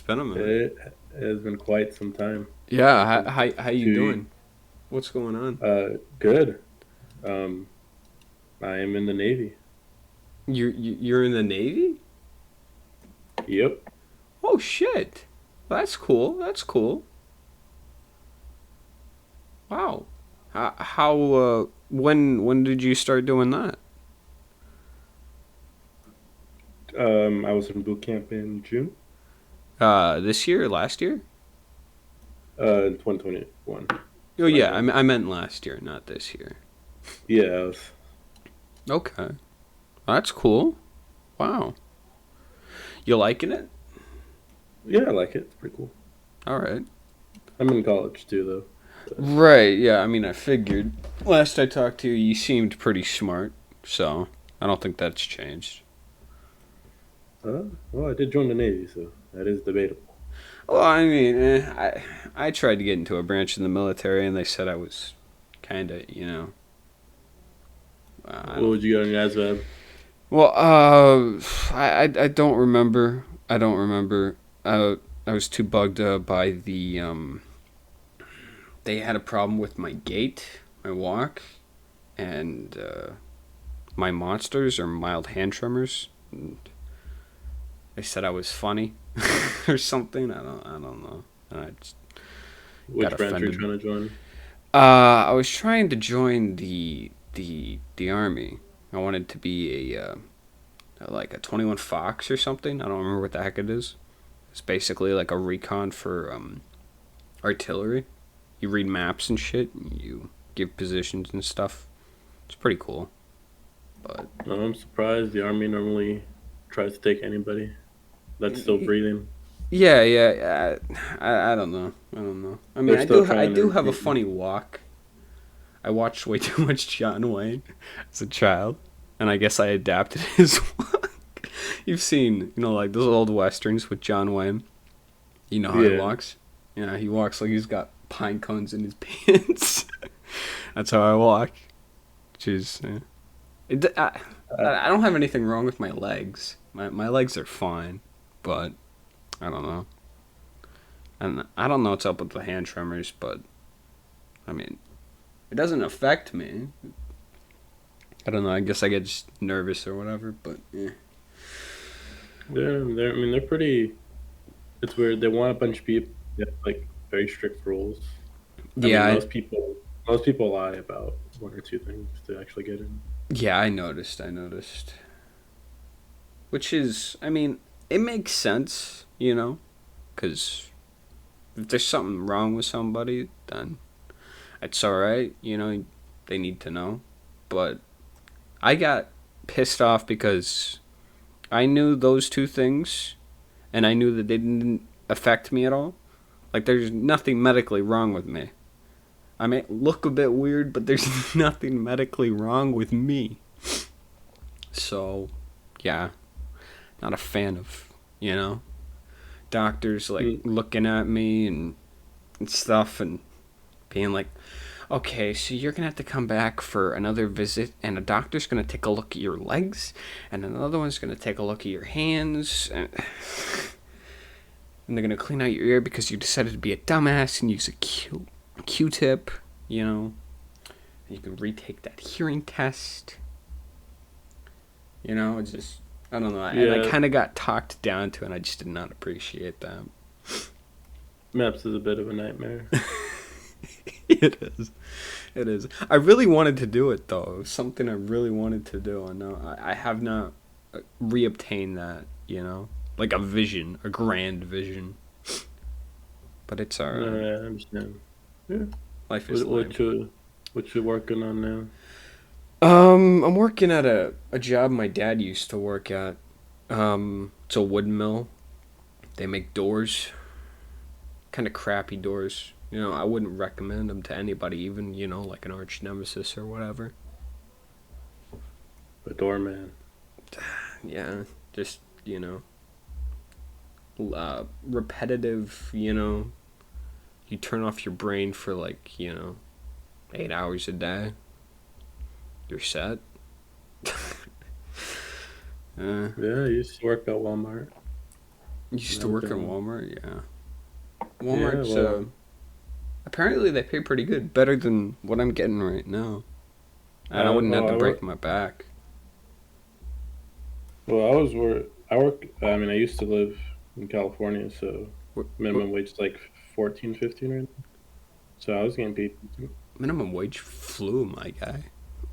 been a minute. It has been quite some time. I Yeah, think how you two. doing? What's going on? Good. Um, I am in the Navy. You're in the Navy? Yep. Oh shit. That's cool. That's cool. Wow. When did you start doing that? I was in boot camp in June. This year, last year? In 2021 Oh is when I yeah, joined. I meant last year, not this year. Yeah. I was, Okay. That's cool. Wow. You liking it? yeah, I like it. It's pretty cool. All right. I'm in college too, though. But, Right, yeah, I mean I figured. Last I talked to you, you seemed pretty smart, so I don't think that's changed. well, I did join the Navy, so that is debatable. Well, I mean, I tried to get into a branch in the military, and they said I was kind of, I What don't. would you get on your ASVAB? Well, I don't remember. I don't remember. I was too bugged by the They had a problem with my gait, my walk, and my monsters or mild hand tremors. And they said I was funny or something. I don't know. And I just got Which branch are you offended. trying to join? I was trying to join the army. I wanted to be a like a 21 Fox or something. I don't remember what the heck it is. It's basically like a recon for artillery. You read maps and shit. And you give positions and stuff. It's pretty cool. But I'm surprised the Army normally tries to take anybody that's still breathing. yeah, yeah. I don't know. I don't know. I mean, They're still I trying to do have a recruit you. funny walk. I watched way too much John Wayne as a child, and I guess I adapted his walk. You've seen, like those old westerns with John Wayne. You know how he Yeah. walks. Yeah, he walks like he's got pine cones in his pants. That's how I walk. Which is, it, Uh, I don't have anything wrong with my legs. My legs are fine, but I don't know. And I don't know what's up with the hand tremors, but I mean, it doesn't affect me. I don't know. I guess I get just nervous or whatever, but yeah. I mean, they're pretty. It's weird. They want a bunch of people. They have, like, very strict rules. I Yeah, mean, most people lie about one or two things to actually get in. yeah, I noticed. I noticed. Which is, I mean, it makes sense, because if there's something wrong with somebody, then it's all right. They need to know. But I got pissed off because I knew those two things, and I knew that they didn't affect me at all. Like, there's nothing medically wrong with me. I may look a bit weird, but there's nothing medically wrong with me. So, yeah, not a fan of, doctors like Mm. looking at me and stuff and being like, okay, so you're gonna have to come back for another visit, and a doctor's gonna take a look at your legs, and another one's gonna take a look at your hands, and they're gonna clean out your ear because you decided to be a dumbass and use a Q-tip, and you can retake that hearing test. It's just I don't know, and I Yeah, kind of got talked down to, and I just did not appreciate that. maps is a bit of a nightmare. It is. It is. I really wanted to do it though. It was something I really wanted to do, and no, I have not reobtained that. Like a vision, a grand vision. But it's No, alright. yeah, I understand. Yeah. Life is What lame. what you what you working on now? I'm working at a job my dad used to work at. It's a wood mill. They make doors, kind of crappy doors. I wouldn't recommend them to anybody, even like an arch nemesis or whatever. A doorman. Yeah, just repetitive. You turn off your brain for like 8 hours a day. You're set. Yeah, I used to work at Walmart. You used And to I've work in been, Walmart, yeah. yeah, Walmart's well, apparently they pay pretty good, better than what I'm getting right now, and I wouldn't have to I break work. my back. Well, I work. I mean, I used to live in California, so What, what minimum wage is like 14, 15 right now. So I was getting paid. minimum wage flew, my guy.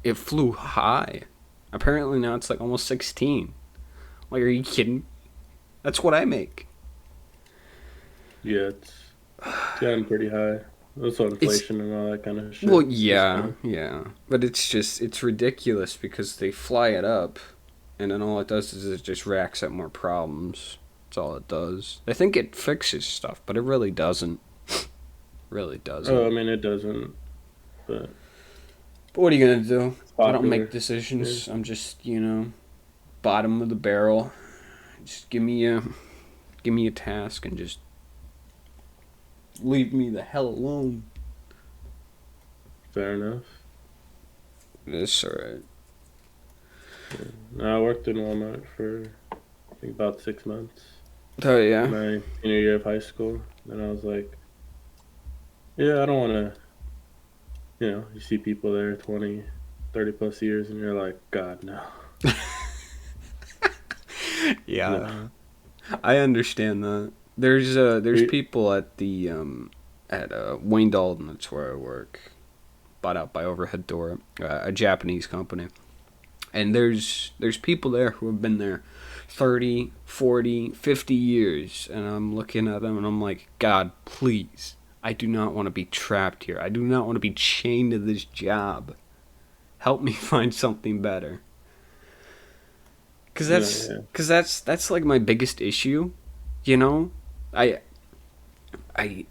It flew high. Apparently now it's like almost 16. Like, are you kidding? That's what I make. Yeah, it's gotten pretty high. Also, It's inflation and all that kind of well, shit. Just kind yeah, of yeah, but it's ridiculous because they fly it up, and then all it does is it just racks up more problems. That's all it does. They think it fixes stuff, but it really doesn't. Really Oh, doesn't. I mean, it doesn't, but But what are you gonna do? it's I don't make popular. Yeah. decisions. I'm just bottom of the barrel. Just give me a task and just leave me the hell alone. Fair enough. That's alright. No, I worked in Walmart for I think about 6 months. Oh yeah. My senior year of high school. And I was like, yeah, I don't want to, you see people there 20, 30 plus years and you're like, God, no. No. Yeah. I understand that. There's We, people at the at Wayne Dalton. That's where I work. Bought out by Overhead Door, a Japanese company. And there's people there who have been there 30, 40, 50 years, and I'm looking at them and I'm like, God, please. I do not want to be trapped here. I do not want to be chained to this job. Help me find something better. Cuz no, that's yeah. cuz that's like my biggest issue, you know? I I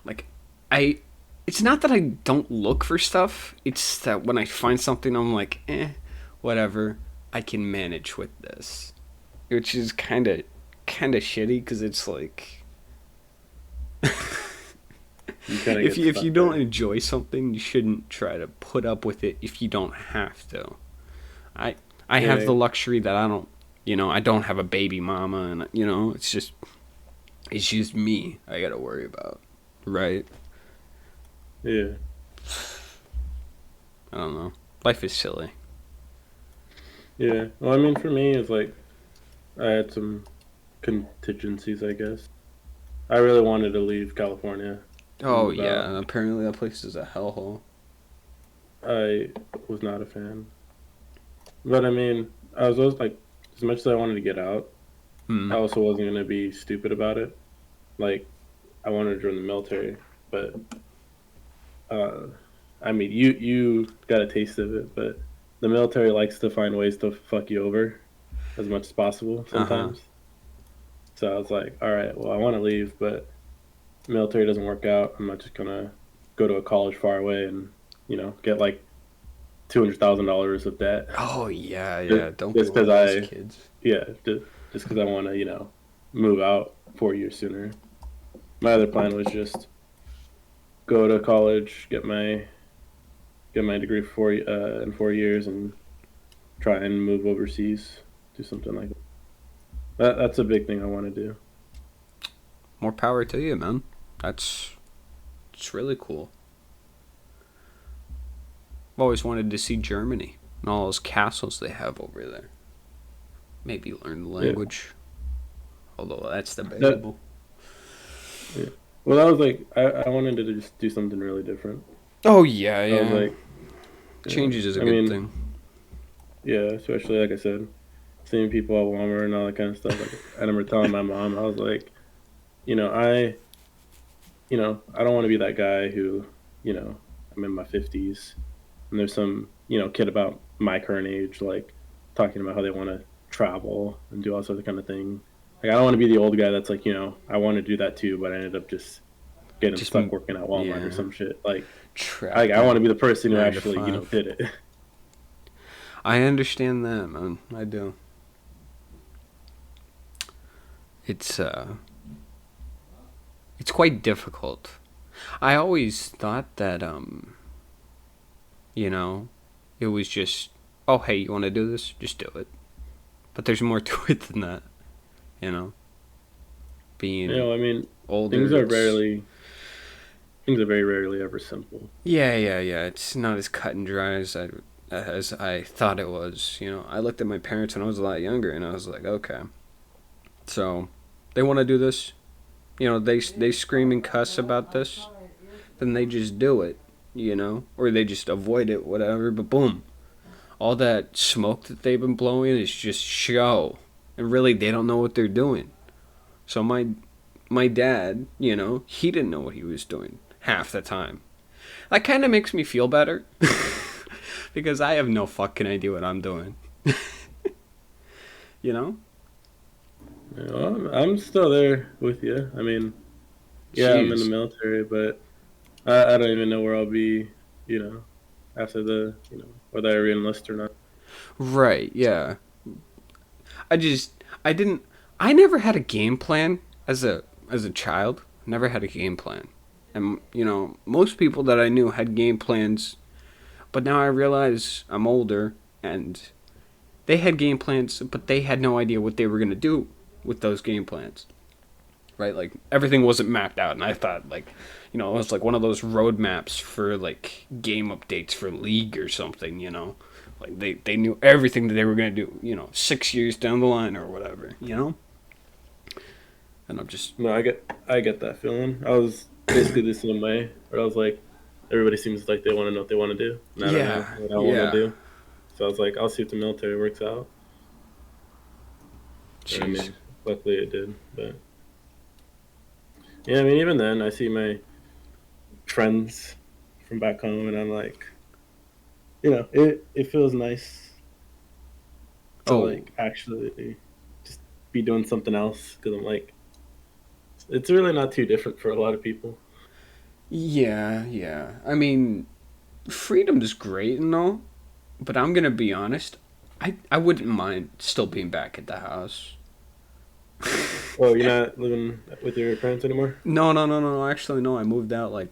like I it's not that I don't look for stuff. It's that when I find something I'm like, whatever. I can manage with this. Which is kind of shitty cuz it's like You kind of get if you stuck don't there. enjoy something, you shouldn't try to put up with it if you don't have to. I I have Yeah, the luxury that I don't, I don't have a baby mama and it's just me I got to worry about, right? yeah, I don't know. Life is silly. yeah. Well, I mean, for me, it's like I had some contingencies, I guess. I really wanted to leave California and Oh move out. yeah, apparently that place is a hellhole. I was not a fan. But I mean, I was always like, as much as I wanted to get out, Hmm. I also wasn't going to be stupid about it. Like, I wanted to join the military, but uh, I mean, you got a taste of it, but the military likes to find ways to fuck you over as much as possible Uh-huh. sometimes. So I was like, all right, well, I want to leave, but military doesn't work out. I'm not just gonna go to a college far away and get like $200,000 of debt Oh yeah, just yeah. Don't be just one because of those I kids. yeah just because I want to move out 4 years sooner. My other plan was just go to college, get my degree in 4 years, and try and move overseas, do something like that. That's a big thing I want to do. More power to you, man. That's it's really cool. I've always wanted to see Germany and all those castles they have over there. Maybe learn the Yeah, language, although that's that debatable. yeah. Well, that was like I wanted to just do something really different. Oh yeah, I was yeah. like, yeah. Changes is a I good mean, thing. yeah, especially like I said, seeing people at Walmart and all that kind of stuff. Like I remember telling my mom, I was like, you know, I, I don't want to be that guy who, I'm in my 50s and there's some, kid about my current age, like talking about how they want to travel and do all sorts of kind of thing. Like I don't want to be the old guy that's like, I want to do that too, but I ended up just getting Just stuck working at Walmart or yeah, some shit. Like trapped I in want to a be the person who nine to actually, five. did it. I understand that, man. I do. It's it's quite difficult. I always thought that you know, it was just, oh hey, you want to do this? Just do it. But there's more to it than that. you know, You being know, I mean, things older. are It's rarely things are very rarely ever simple. yeah. It's not as cut and dry as I thought it was. You know, I looked at my parents when I was a lot younger, and I was like, okay, so they want to do this. You know, they scream and cuss about this, then they just do it. You know, or they just avoid it, whatever. But boom, all that smoke that they've been blowing is just show, and really they don't know what they're doing. So my dad, you know, he didn't know what he was doing half the time. That kind of makes me feel better because I have no fucking idea what I'm doing. You know? You know, I'm still there with you. I mean, yeah, I'm in the Jeez. military, but I don't even know where I'll be. You know, after whether I reenlist or not. Right, yeah. I just I didn't I never had a game plan as a child. Never had a game plan. And you know, most people that I knew had game plans, but now I realize I'm older and they had game plans, but they had no idea what they were going to do with those game plans. Right? Like everything wasn't mapped out and I thought like, you know, it was like one of those roadmaps for like game updates for League or something, you know. Like they knew everything that they were going to do, you know, 6 years down the line or whatever, you know? And I'm just No, I get that feeling. I was basically the same way, where I was like, everybody seems like they want to know what they want to do, and I don't know yeah, what I want to yeah. do. So I was like, I'll see if the military works out. And I Jeez. mean, luckily it did. But yeah, I mean, even then, I see my friends from back home, and I'm like, it feels nice to Oh, like actually just be doing something else because I'm like, it's really not too different for a lot of people. yeah. I mean, freedom's great and all, but I'm going to be honest. I wouldn't mind still being back at the house. Oh, you're not living with your parents anymore? No. Actually, no. I moved out like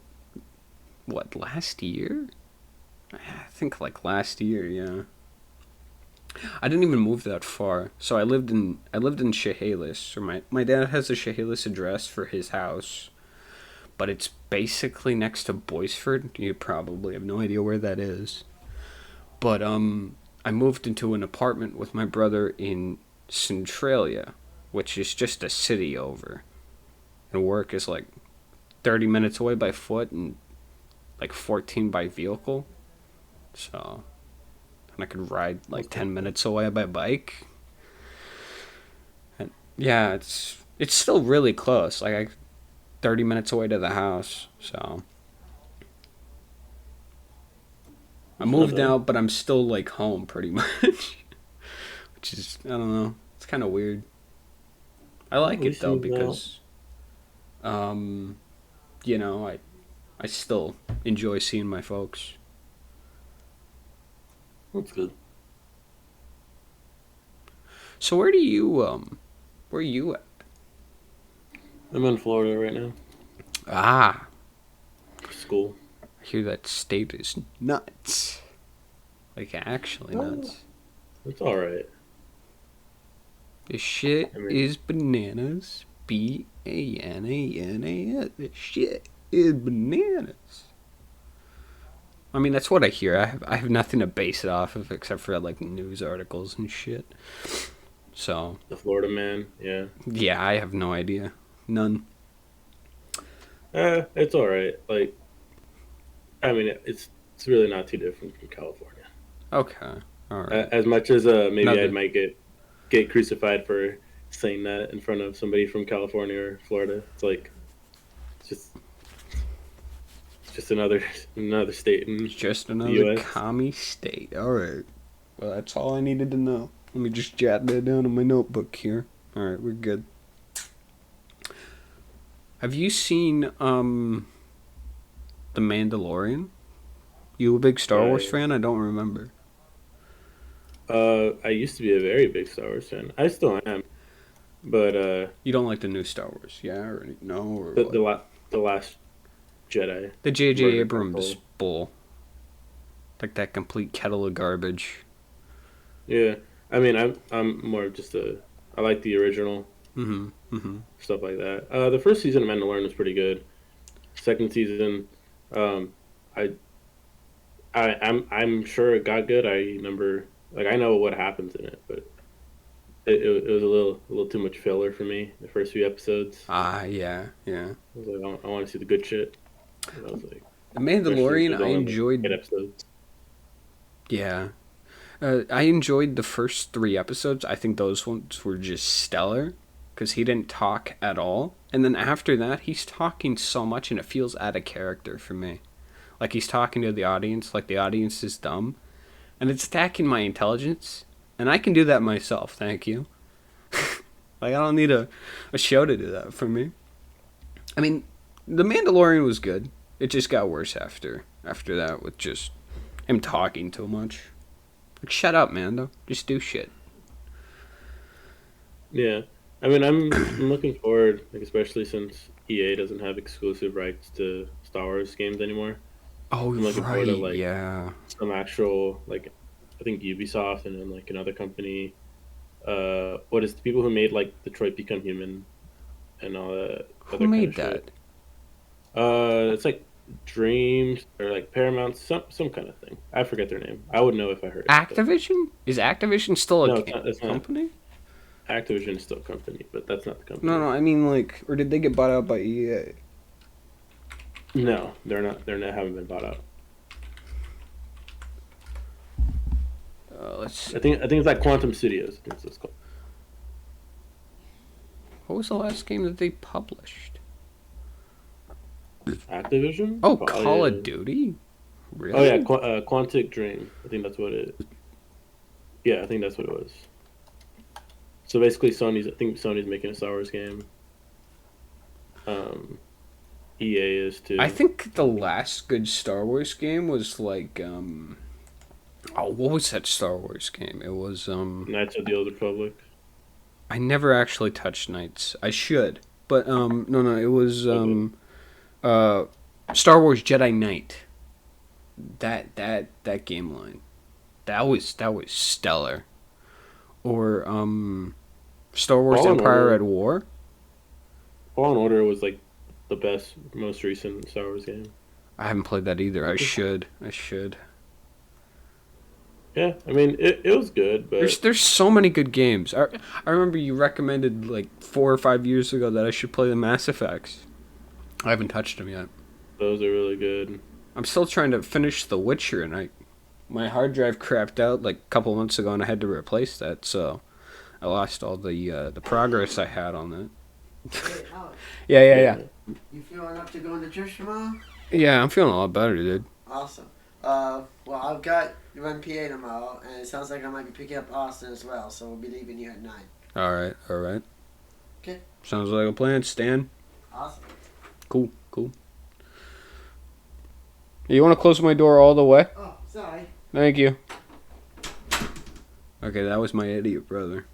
what last year? I think like last year. Yeah. I didn't even move that far. So I lived in Chehalis. Or my dad has a Chehalis address for his house, but it's basically next to Boisford. You probably have no idea where that is. But I moved into an apartment with my brother in Centralia, which is just a city over. And work is like 30 minutes away by foot and like 14 by vehicle. So, and I could ride like That's not 10 bad. minutes away by bike. And yeah, it's still really close. Like 30 minutes away to the house. So, I That's not moved bad. out, but I'm still like home pretty much. Which is I don't know. It's kind of weird. I Well, at like it least you though moved out. because um you know, I still enjoy seeing my folks. That's good. So where are you at? I'm in Florida right now Ah, for school. I hear that state is nuts. Like actually Oh, nuts. it's all right. This shit I mean, is bananas. Bananas. This shit is bananas. I mean, that's what I hear. I have nothing to base it off of except for like news articles and shit. So, the Florida man, yeah. yeah, I have no idea. None. It's all right. Like, I mean, it's really not too different from California. Okay. All right. As much as maybe I Another. might get crucified for saying that in front of somebody from California or Florida, it's like it's just it's just another state in It's just the another U.S. commie state. All right. Well, that's all I needed to know. Let me just jot that down in my notebook here. All right, we're good. Have you seen The Mandalorian? You a big Star Wars I fan? I don't remember. I used to be a very big Star Wars fan. I still am, but You don't like the new Star Wars, yeah, or no, or the what? the, la- the last Jedi The J.J. murder Abrams council. bull, like that complete kettle of garbage. Yeah, I mean, I'm more of just a. I like the original. stuff like that. The first season of Mandalorian was pretty good. Second season, um, I I'm sure it got good. I remember like I know what happens in it, but it was a little too much filler for me. The first few episodes, Ah, yeah, yeah. I was like, I want to see the good shit. And I was like, The especially if Mandalorian, there's I only like eight enjoyed. episodes. Yeah, I enjoyed the first 3 episodes. I think those ones were just stellar because he didn't talk at all, and then after that, he's talking so much, and it feels out of character for me. Like he's talking to the audience, like the audience is dumb, and it's attacking my intelligence, and I can do that myself. Thank you. Like I don't need a show to do that for me. I mean, The Mandalorian was good. It just got worse after that with just him talking too much. Like, shut up, Mando. Just do shit. Yeah, I mean, I'm looking forward, like especially since EA doesn't have exclusive rights to Star Wars games anymore. Oh, I'm looking forward to right, like yeah. some actual like I think Ubisoft and then like another company. What is the people who made like Detroit Become Human and all that Who other kind made of shit? that? It's like Dreams or like Paramount, some kind of thing. I forget their name. I would know if I heard it, but Activision? Is Activision still a no, it's not. It's not. company? Activision is still a company, but that's not the No, company. no, I mean like, or did they get bought out by EA? No, they're not. They're not. Haven't been bought out. Let's I see. think. I think it's like Quantum Studios. I think it's what it's called. What was the last game that they published? Activision. Oh, Oh Call yeah. of Duty? Oh yeah. Really? Quantic Dream. I think that's what it. Yeah, I think that's what it was. So basically, Sony's. I think Sony's making a Star Wars game. Um, EA is I too. think the last good Star Wars game was like, oh, what was that Star Wars game? It was, Knights of the Old Republic. I never actually touched Knights. I should. But, no, no, it was, Okay. uh, Star Wars Jedi Knight. That game line. That was stellar. Or, Star Wars Fallen Empire Order. at War. Fallen Order was like the best, most recent Star Wars game. I haven't played that either. I should. I should. Yeah, I mean it was good, There's but there's so many good games. I remember you recommended like 4 or 5 years ago that I should play the Mass Effects. I haven't touched them yet. those are really good. I'm still trying to finish The Witcher, and I my hard drive crapped out like a couple months ago, and I had to replace that. So I lost all the progress I had on that. Hey, Alex, Yeah, yeah, yeah. Yeah. you feeling up to going to church tomorrow? Yeah, I'm feeling a lot better, dude. Awesome. Well, I've got run PA tomorrow, and it sounds like I might be picking up Austin as well, so we'll be leaving here at 9. All right, all right. Okay. Sounds like a plan, Stan. Awesome. Cool, cool. You want to close my door all the way? Oh, sorry. Thank you. Okay, that was my idiot brother.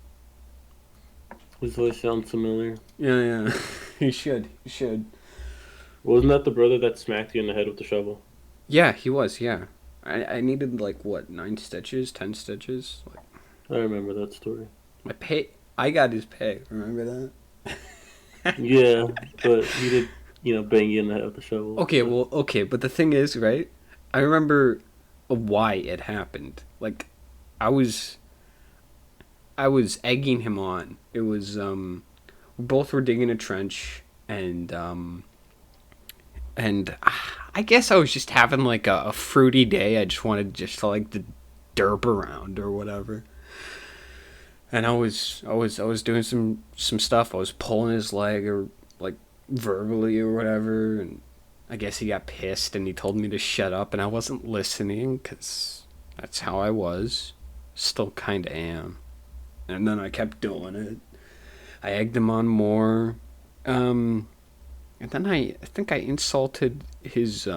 His voice sounds familiar. Yeah, yeah. He should. He should. Wasn't that the brother that smacked you in the head with the shovel? Yeah, he was, yeah. I needed like what, 9 stitches, 10 stitches? Like I remember that story. my pay I got his pay, remember that? Yeah, but he did, bang you in the head with the shovel. Okay, well okay, but the thing is, right? I remember why it happened. Like I was I was egging him on. It was we both were digging a trench and I guess I was just having like a fruity day. I just wanted just to like to derp around or whatever. And I was doing some stuff. I was pulling his leg or like verbally or whatever, and I guess he got pissed and he told me to shut up, and I wasn't listening because that's how I was. Still kind of am. And then I kept doing it. I egged him on more. And then I think I insulted his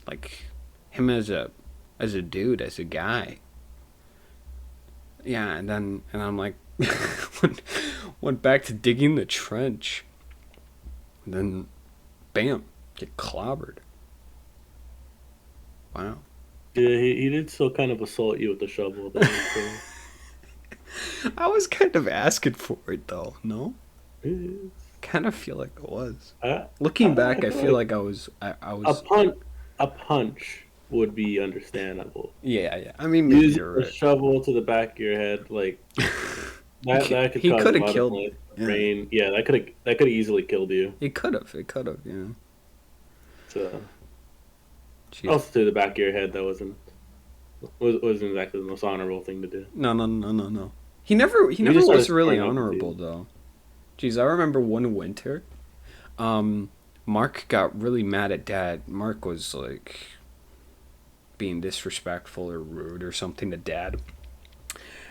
like him as a dude, as a guy. Yeah, and I'm like went back to digging the trench. And then bam, get clobbered. Wow. Yeah, he did still kind of assault you with the shovel there. So. I was kind of asking for it though. No, I, kind of feel like it was. I Looking back, I feel feel like like I was. I a was. punch would be understandable. Yeah, yeah. I mean, maybe Using you're a right. shovel to the back of your head, like that could He cause a could have lot of killed. Yeah, brain. Yeah, that could have easily killed you. he could have. It could have. Yeah. So Jeez. also to the back of your head, that wasn't exactly the most honorable thing to do. No, no, no, no, no. He never. He If you never just was started really throwing up with honorable you. though. Jeez, I remember one winter. Mark got really mad at Dad. Mark was like being disrespectful or rude or something to Dad.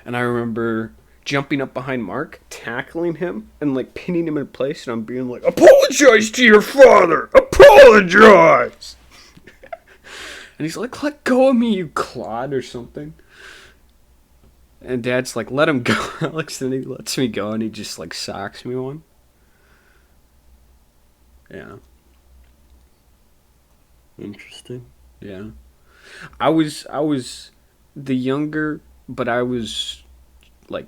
And I remember jumping up behind Mark, tackling him, and like pinning him in place, and I'm being like, "Apologize to your father! Apologize!" And he's like, "Let go of me, you clod," or something. And Dad's like, "Let him go, Alex," and he lets me go, and he just like socks me one. Yeah, Interesting. yeah. I was the younger, but I was like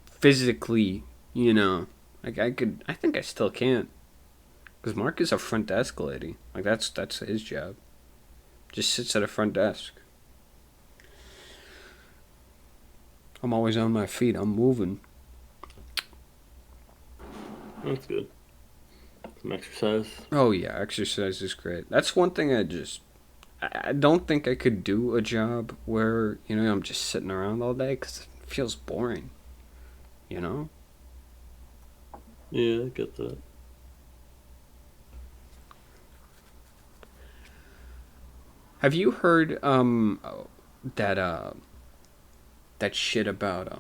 physically, like I think I still can. Because Mark is a front desk lady. Like that's his job. Just sits at a front desk. I'm always on my feet. I'm moving. That's good. Some exercise. Oh yeah, exercise is great. That's one thing I don't think I could do a job where I'm just sitting around all day because it feels boring. You know. Yeah, I get that. Have you heard that that shit about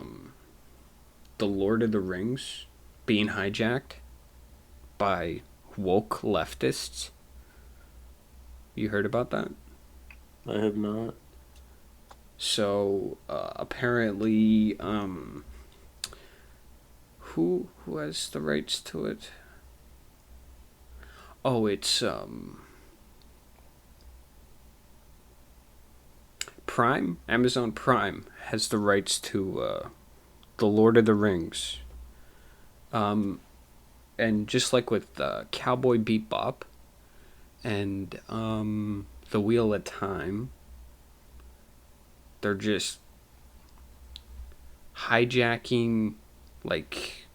the Lord of the Rings being hijacked by woke leftists? You heard about that? I have not. So apparently, who has the rights to it? Oh, it's Prime. Amazon Prime has the rights to the Lord of the Rings. And just like with Cowboy Bebop and The Wheel of Time, they're just hijacking like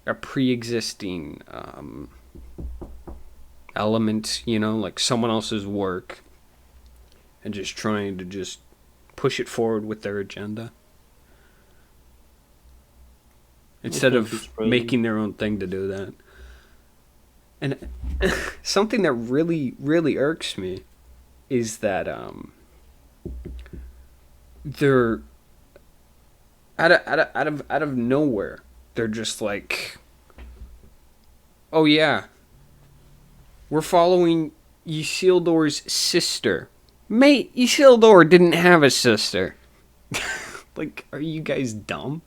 a pre-existing element, like someone else's work, and just trying to just push it forward with their agenda instead of making their own thing to do that. And something that really, really irks me is that they're out of nowhere. They're just like, oh yeah, we're following Isildur's sister. Mate, Isildur didn't have a sister. Like, are you guys dumb?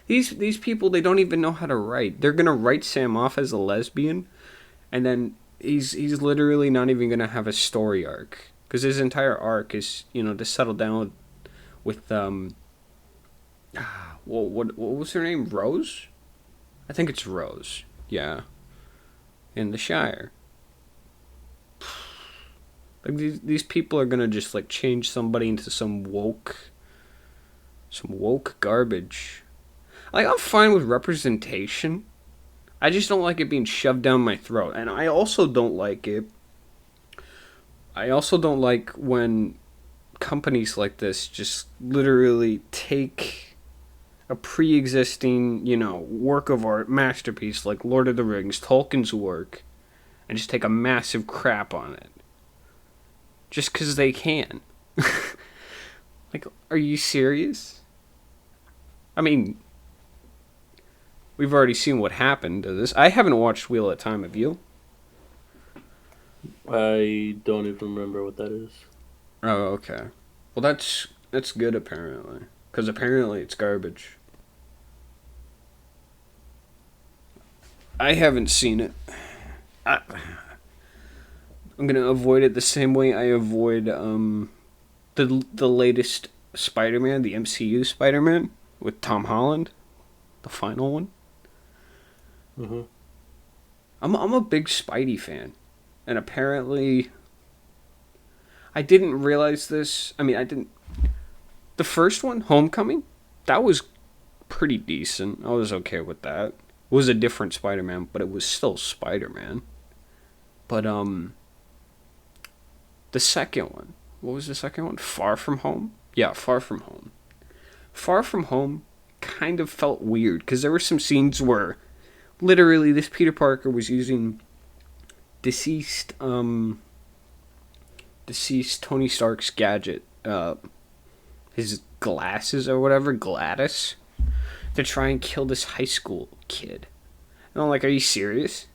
These people, they don't even know how to write. They're gonna write Sam off as a lesbian, and then he's literally not even gonna have a story arc, because his entire arc is to settle down with what was her name? Rose? I think it's Rose. Yeah, in the Shire. Like these people are gonna just like change somebody into some woke garbage. Like, I'm fine with representation. I just don't like it being shoved down my throat. And I also don't like when companies like this just literally take a pre-existing, work of art, masterpiece like Lord of the Rings, Tolkien's work, and just take a massive crap on it. Just because they can. Like, are you serious? I mean, we've already seen what happened to this. I haven't watched Wheel of Time, have you? I don't even remember what that is. Oh, okay. Well, that's good, apparently. Because apparently it's garbage. I haven't seen it. I'm going to avoid it the same way I avoid the latest Spider-Man, the MCU Spider-Man, with Tom Holland, the final one. Mm-hmm. I'm a big Spidey fan, and apparently, I didn't realize this. I mean, I didn't. The first one, Homecoming, that was pretty decent. I was okay with that. It was a different Spider-Man, but it was still Spider-Man. But the second one, what was the second one? Far From Home? Yeah, Far From Home. Far From Home kind of felt weird because there were some scenes where literally this Peter Parker was using deceased Tony Stark's gadget, his glasses or whatever, Gladys, to try and kill this high school kid. And I'm like, are you serious?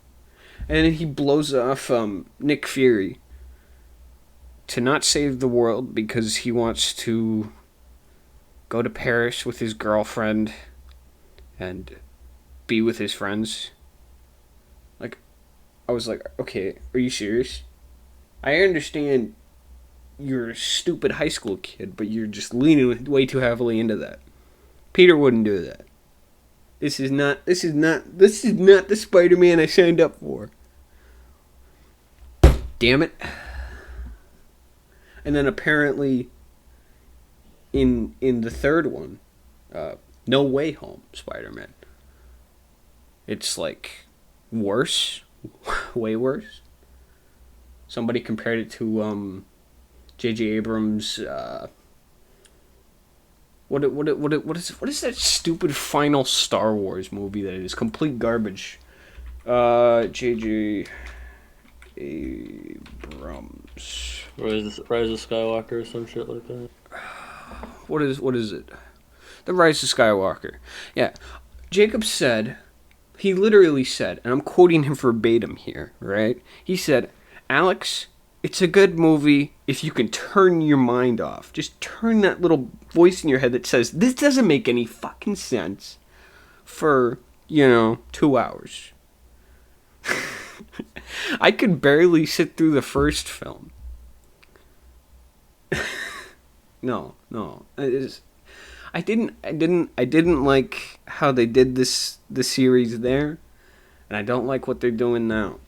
And then he blows off Nick Fury to not save the world because he wants to go to Paris with his girlfriend and be with his friends. Like, I was like, okay, are you serious? I understand you're a stupid high school kid, but you're just leaning way too heavily into that. Peter wouldn't do that. This is not the Spider-Man I signed up for. Damn it. And then apparently in the third one, No Way Home Spider-Man, it's like worse, way worse. Somebody compared it to J.J. Abrams. What is that stupid final Star Wars movie that is complete garbage? J.J. Abrams. Rise of Skywalker or some shit like that. What is it? The Rise of Skywalker. Yeah. Jacob said, he literally said, and I'm quoting him verbatim here, right? He said, Alex, it's a good movie if you can turn your mind off. Just turn that little voice in your head that says, this doesn't make any fucking sense for, 2 hours. I could barely sit through the first film. No. I didn't like how they did the series there, and I don't like what they're doing now.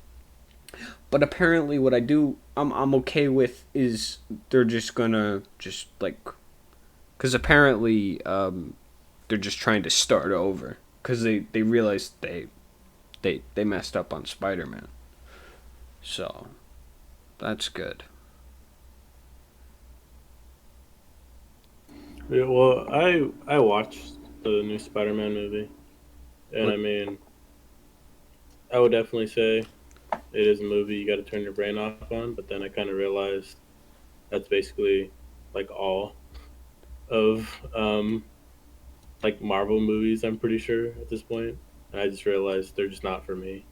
But apparently what I'm okay with is they're just gonna because apparently they're just trying to start over because they realized they messed up on Spider-Man. So that's good. Yeah, well, I watched the new Spider-Man movie, and I mean, I would definitely say it is a movie you got to turn your brain off on. But then I kind of realized that's basically like all of like Marvel movies. I'm pretty sure at this point, and I just realized they're just not for me.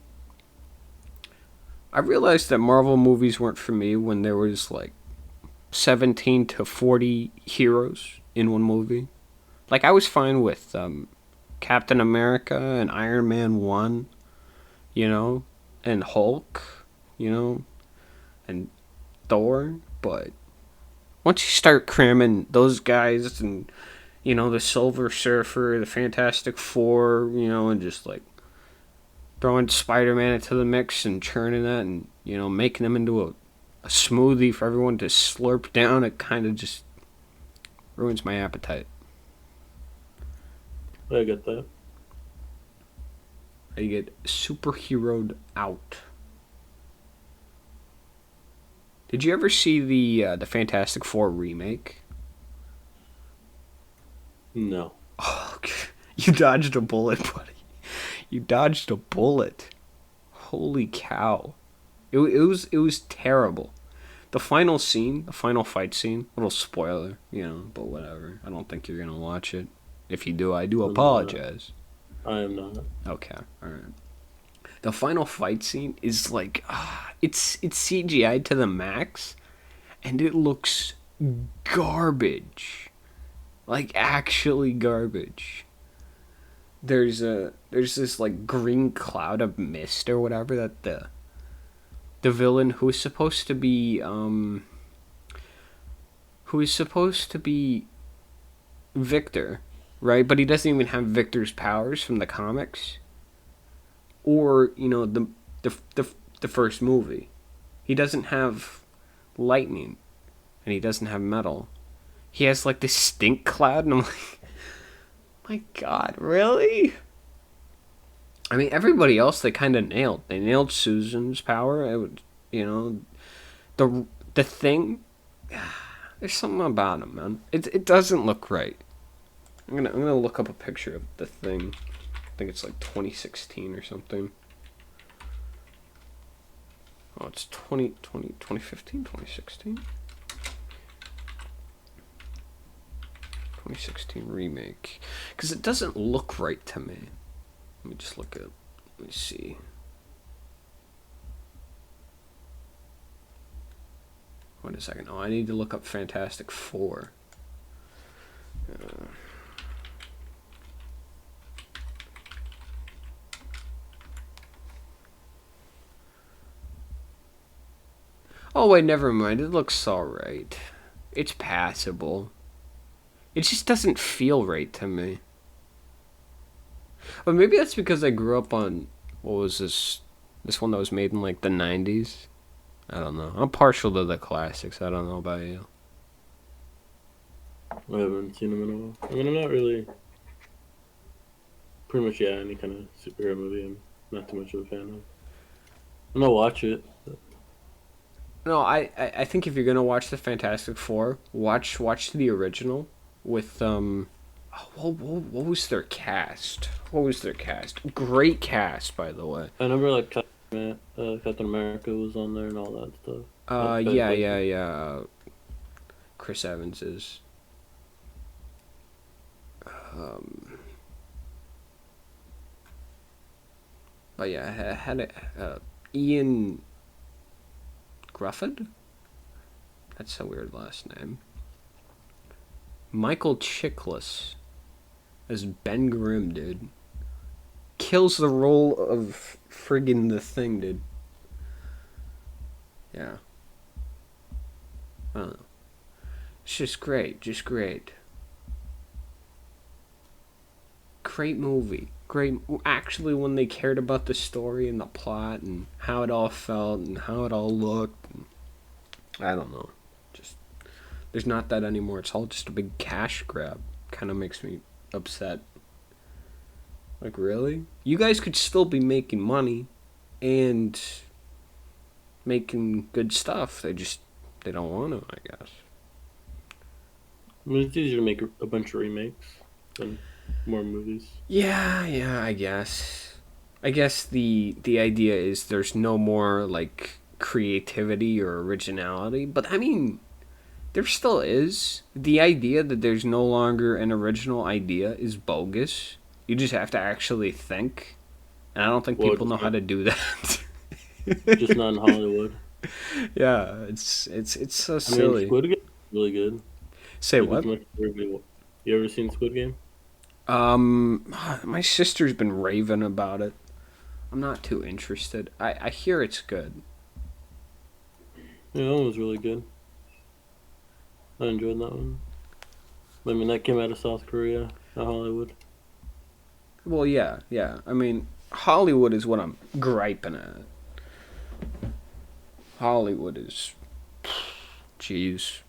I realized that Marvel movies weren't for me when there was like 17 to 40 heroes in one movie. Like, I was fine with Captain America and Iron Man 1, and Hulk, and Thor, but once you start cramming those guys and, the Silver Surfer, the Fantastic Four, and just like throwing Spider-Man into the mix and churning that and, making them into a smoothie for everyone to slurp down, it kind of just ruins my appetite. I get that. I get superheroed out. Did you ever see the Fantastic Four remake? No. Oh, you dodged a bullet, buddy. You dodged a bullet. Holy cow. It was terrible. The final fight scene, little spoiler, but whatever. I don't think you're going to watch it. If you do, I do apologize. I am not. Okay, alright. The final fight scene is like, it's CGI to the max, and it looks garbage. Like, actually garbage. There's this like green cloud of mist or whatever that the villain who is supposed to be Victor, right? But he doesn't even have Victor's powers from the comics, or the first movie. He doesn't have lightning, and he doesn't have metal. He has like this stink cloud, and I'm like, my God, really? I mean, everybody else they kind of nailed. They nailed Susan's power. It would, the thing. There's something about him, man. It doesn't look right. I'm gonna look up a picture of the thing. I think it's like 2016 or something. Oh, it's 2015, 2016? 2016 remake. Because it doesn't look right to me. Let me just look at. Let me see. Wait a second. Oh, I need to look up Fantastic Four. Oh, wait, never mind. It looks alright. It's passable. It just doesn't feel right to me. But maybe that's because I grew up on, what was this? This one that was made in like the 90s? I don't know. I'm partial to the classics. I don't know about you. I haven't seen them in a while. I mean, I'm not really. Pretty much, yeah, any kind of superhero movie I'm not too much of a fan of. I'm gonna watch it. But... No, I think if you're gonna watch the Fantastic Four, watch the original with what was their cast? What was their cast? Great cast, by the way. I remember like Captain America was on there and all that stuff. Yeah. Chris Evans is. But yeah, I had it. Ian Grufford? That's a weird last name. Michael Chiklis as Ben Grimm, dude. Kills the role of friggin' the Thing, dude. Yeah. I don't know. It's just great. Great movie. Great. Actually, when they cared about the story and the plot and how it all felt and how it all looked. I don't know. Just there's not that anymore. It's all just a big cash grab. Kind of makes me upset. Like, really? You guys could still be making money and making good stuff. They don't want to, I guess. I mean, it's easier to make a bunch of remakes than more movies. Yeah, I guess. I guess the idea is there's no more, like, creativity or originality. But, I mean, there still is. The idea that there's no longer an original idea is bogus. You just have to actually think. And I don't think people know how to do that. Just not in Hollywood. Yeah, it's so silly. I mean, Squid Game is really good. Say what? You ever seen Squid Game? My sister's been raving about it. I'm not too interested. I hear it's good. Yeah, that one was really good. I enjoyed that one. I mean, that came out of South Korea, not Hollywood. Well, yeah. I mean, Hollywood is what I'm griping at. Hollywood is... Jeez.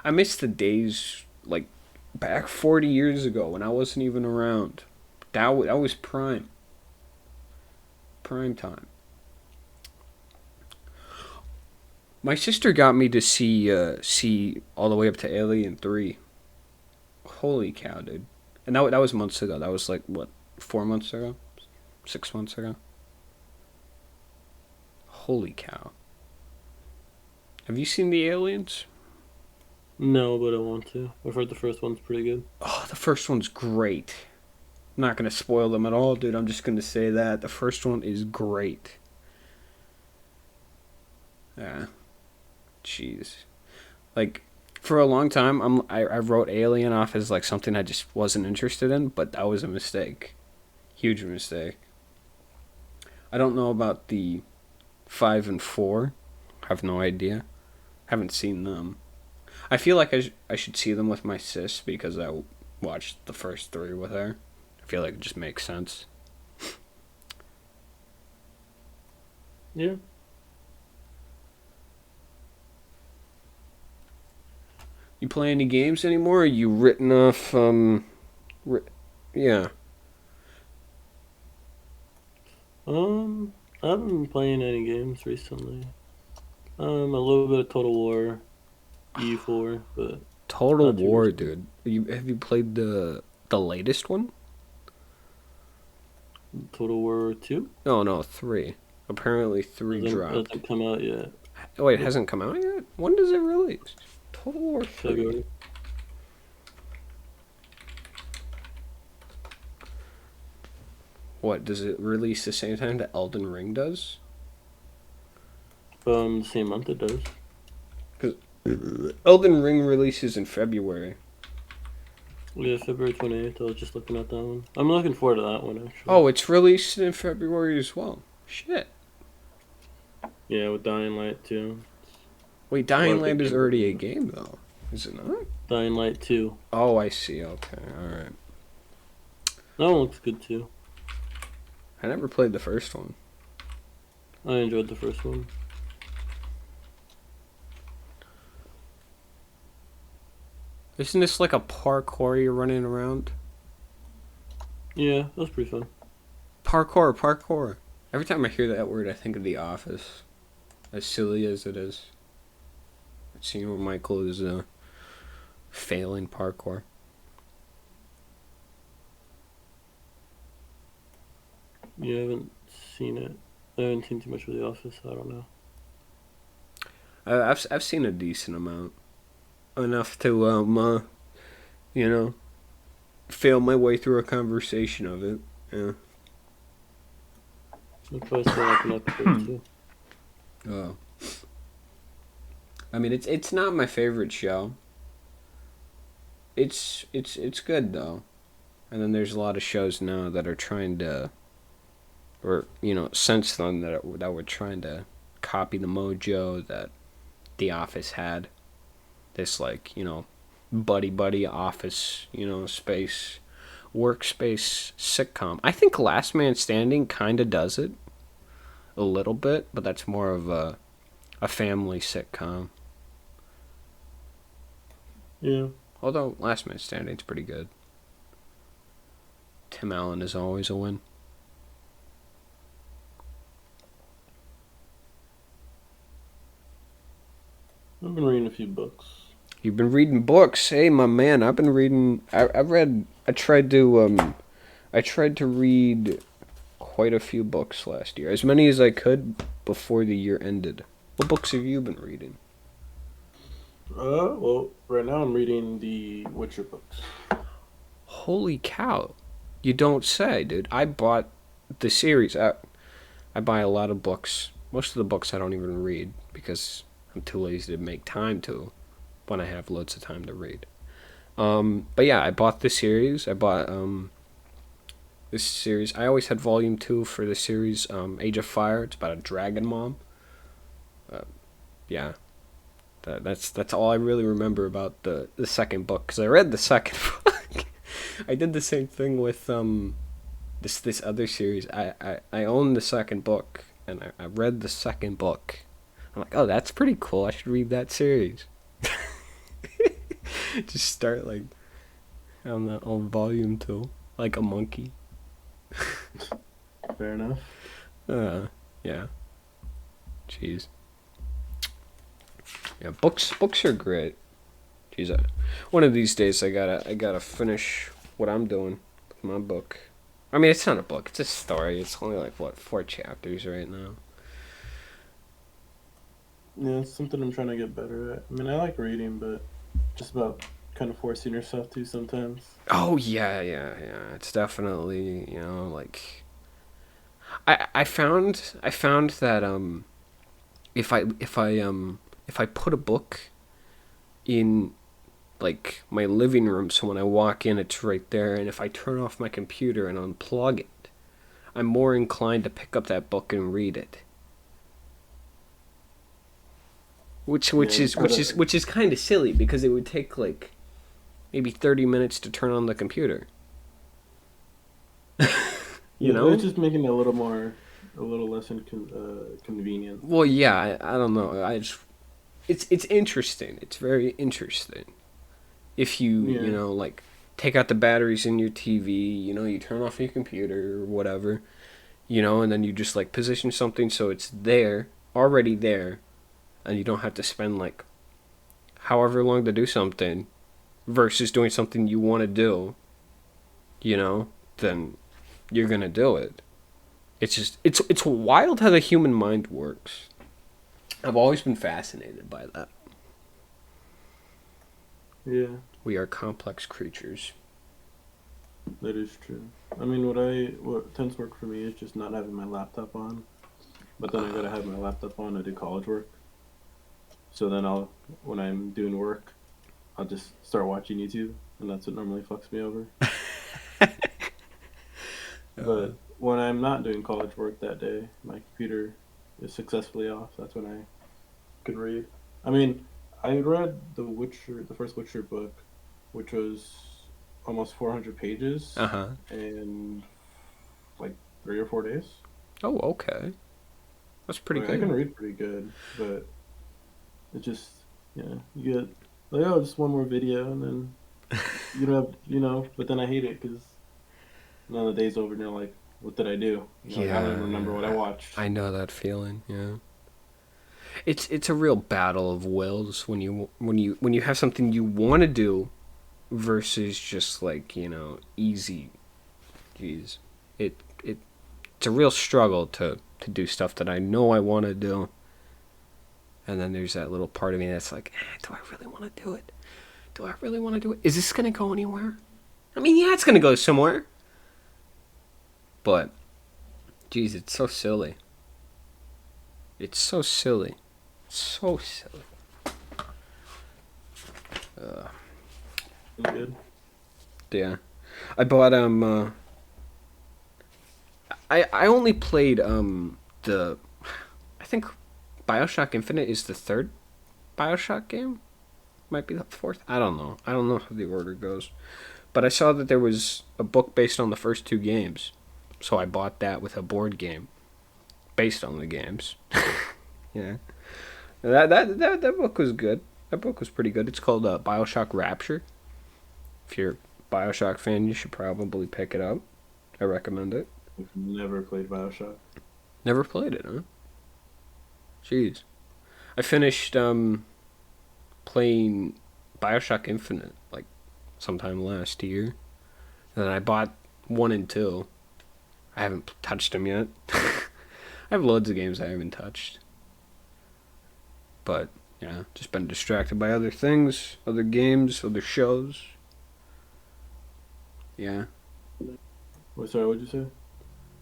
I miss the days, like, back 40 years ago when I wasn't even around. That was prime. Prime time. My sister got me to see all the way up to Alien 3. Holy cow, dude. And that was months ago. That was like, what, 4 months ago? 6 months ago? Holy cow. Have you seen the Aliens? No, but I want to. I've heard the first one's pretty good. Oh, the first one's great. I'm not going to spoil them at all, dude. I'm just going to say that. The first one is great. Yeah. Jeez. Like, for a long time, I wrote Alien off as, like, something I just wasn't interested in, but that was a mistake. Huge mistake. I don't know about the 5 and 4. I have no idea. Haven't seen them. I feel like I should see them with my sis because that watch the first three with her. I feel like it just makes sense. Yeah. You play any games anymore? Or are you written off? Yeah. I haven't been playing any games recently. A little bit of Total War, E4, but Total not too War, much. dude. Have you played the latest one? Total War 2 No, 3. Apparently 3 dropped. hasn't come out yet. Oh, wait, it hasn't come out yet? When does it release? Total War 3. February. What, does it release the same time that Elden Ring does? The same month it does. Elden Ring releases in February. Yeah, February 28th. I was just looking at that one. I'm looking forward to that one, actually. Oh, it's released in February as well. Shit. Yeah, with Dying Light 2. Wait, Dying Well, I Light think is it- already a game, though. Is it not? Dying Light 2. Oh, I see. Okay, alright. That one looks good, too. I never played the first one. I enjoyed the first one. Isn't this like a parkour you're running around? Yeah, that was pretty fun. Parkour. Every time I hear that word, I think of The Office. As silly as it is. That scene where Michael is failing parkour. Yeah, I haven't seen it. I haven't seen too much of The Office, so I don't know. I've seen a decent amount. Enough to, fail my way through a conversation of it. Yeah. I'll probably still like an episode, too. Oh. I mean, it's not my favorite show. It's good though, and then there's a lot of shows now that are trying to, or since then that were trying to copy the mojo that The Office had. This buddy office space, workspace sitcom. I think Last Man Standing kind of does it, a little bit, but that's more of a family sitcom. Yeah. Although Last Man Standing's pretty good. Tim Allen is always a win. I've been reading a few books. You've been reading books, hey my man. I've been reading. I tried to read quite a few books last year, as many as I could before the year ended. What books have you been reading? Well, right now I'm reading the Witcher books. Holy cow! You don't say, dude. I bought the series. I buy a lot of books. Most of the books I don't even read because I'm too lazy to make time to when I have loads of time to read. But yeah, I bought the series. I bought this series. I always had volume 2 for the series Age of Fire. It's about a dragon mom. Yeah. That's all I really remember about the second book, because I read the second book. I did the same thing with this other series. I own the second book, and I read the second book. I'm like, oh, that's pretty cool. I should read that series. Just start on volume 2, like a monkey. Fair enough. Yeah. Jeez. Yeah, books are great. Jeez, one of these days I gotta finish what I'm doing with my book. I mean, it's not a book; it's a story. It's only 4 chapters right now. Yeah, it's something I'm trying to get better at. I mean, I like reading, but just about kind of forcing yourself to sometimes. Oh yeah. It's definitely I found that if I put a book in my living room, so when I walk in it's right there, and if I turn off my computer and unplug it, I'm more inclined to pick up that book and read it. Which is kind of silly, because it would take maybe 30 minutes to turn on the computer. You Yeah, know? it's just making it a little less convenient. Well, yeah, I don't know. It's interesting. It's very interesting. If you Yeah, know, like take out the batteries in your TV, you turn off your computer or whatever, and then you just like position something so it's there, already there, and you don't have to spend like however long to do something versus doing something you want to do, then you're going to do it. It's just it's wild how the human mind works. I've always been fascinated by that. yeah, We are complex creatures. that is true. I mean, what tends to work for me is just not having my laptop on, but then I gotta have my laptop on to do college work. So then when I'm doing work, I'll just start watching YouTube, and that's what normally fucks me over. Uh, But when I'm not doing college work that day, my computer is successfully off. That's when I can read. I mean, I read the first Witcher book, which was almost 400 pages huh. in like 3 or 4 days. Oh, okay. That's pretty I can good. read pretty good, but it just, you get like, oh, just one more video, and then you don't have, but then I hate it because then the day's over and you're like, what did I do? Like, I don't even Yeah, remember what I yeah. watched. I know that feeling. Yeah. It's a real battle of wills when you have something you want to do versus just like easy. Jeez, it's a real struggle to do stuff that I know I want to do, and then there's that little part of me that's like, do I really want to do it? Do I really want to do it? Is this gonna go anywhere? I mean, yeah, it's gonna go somewhere, but geez, it's so silly. It's so silly, so silly. Uh, It's good. yeah, I bought I only played the I think BioShock Infinite is the third BioShock game. Might be the fourth. I don't know. I don't know how the order goes. But I saw that there was a book based on the first two games. So I bought that with a board game based on the games. Yeah. That book was good. That book was pretty good. It's called BioShock Rapture. If you're a BioShock fan, you should probably pick it up. I recommend it. I've never played Bioshock. Never played it, huh? Jeez. I finished playing BioShock Infinite like sometime last year. And then I bought 1 and 2. I haven't touched them yet. I have loads of games I haven't touched. But, yeah, just been distracted by other things, other games, other shows. Yeah. Wait, sorry, what'd you say?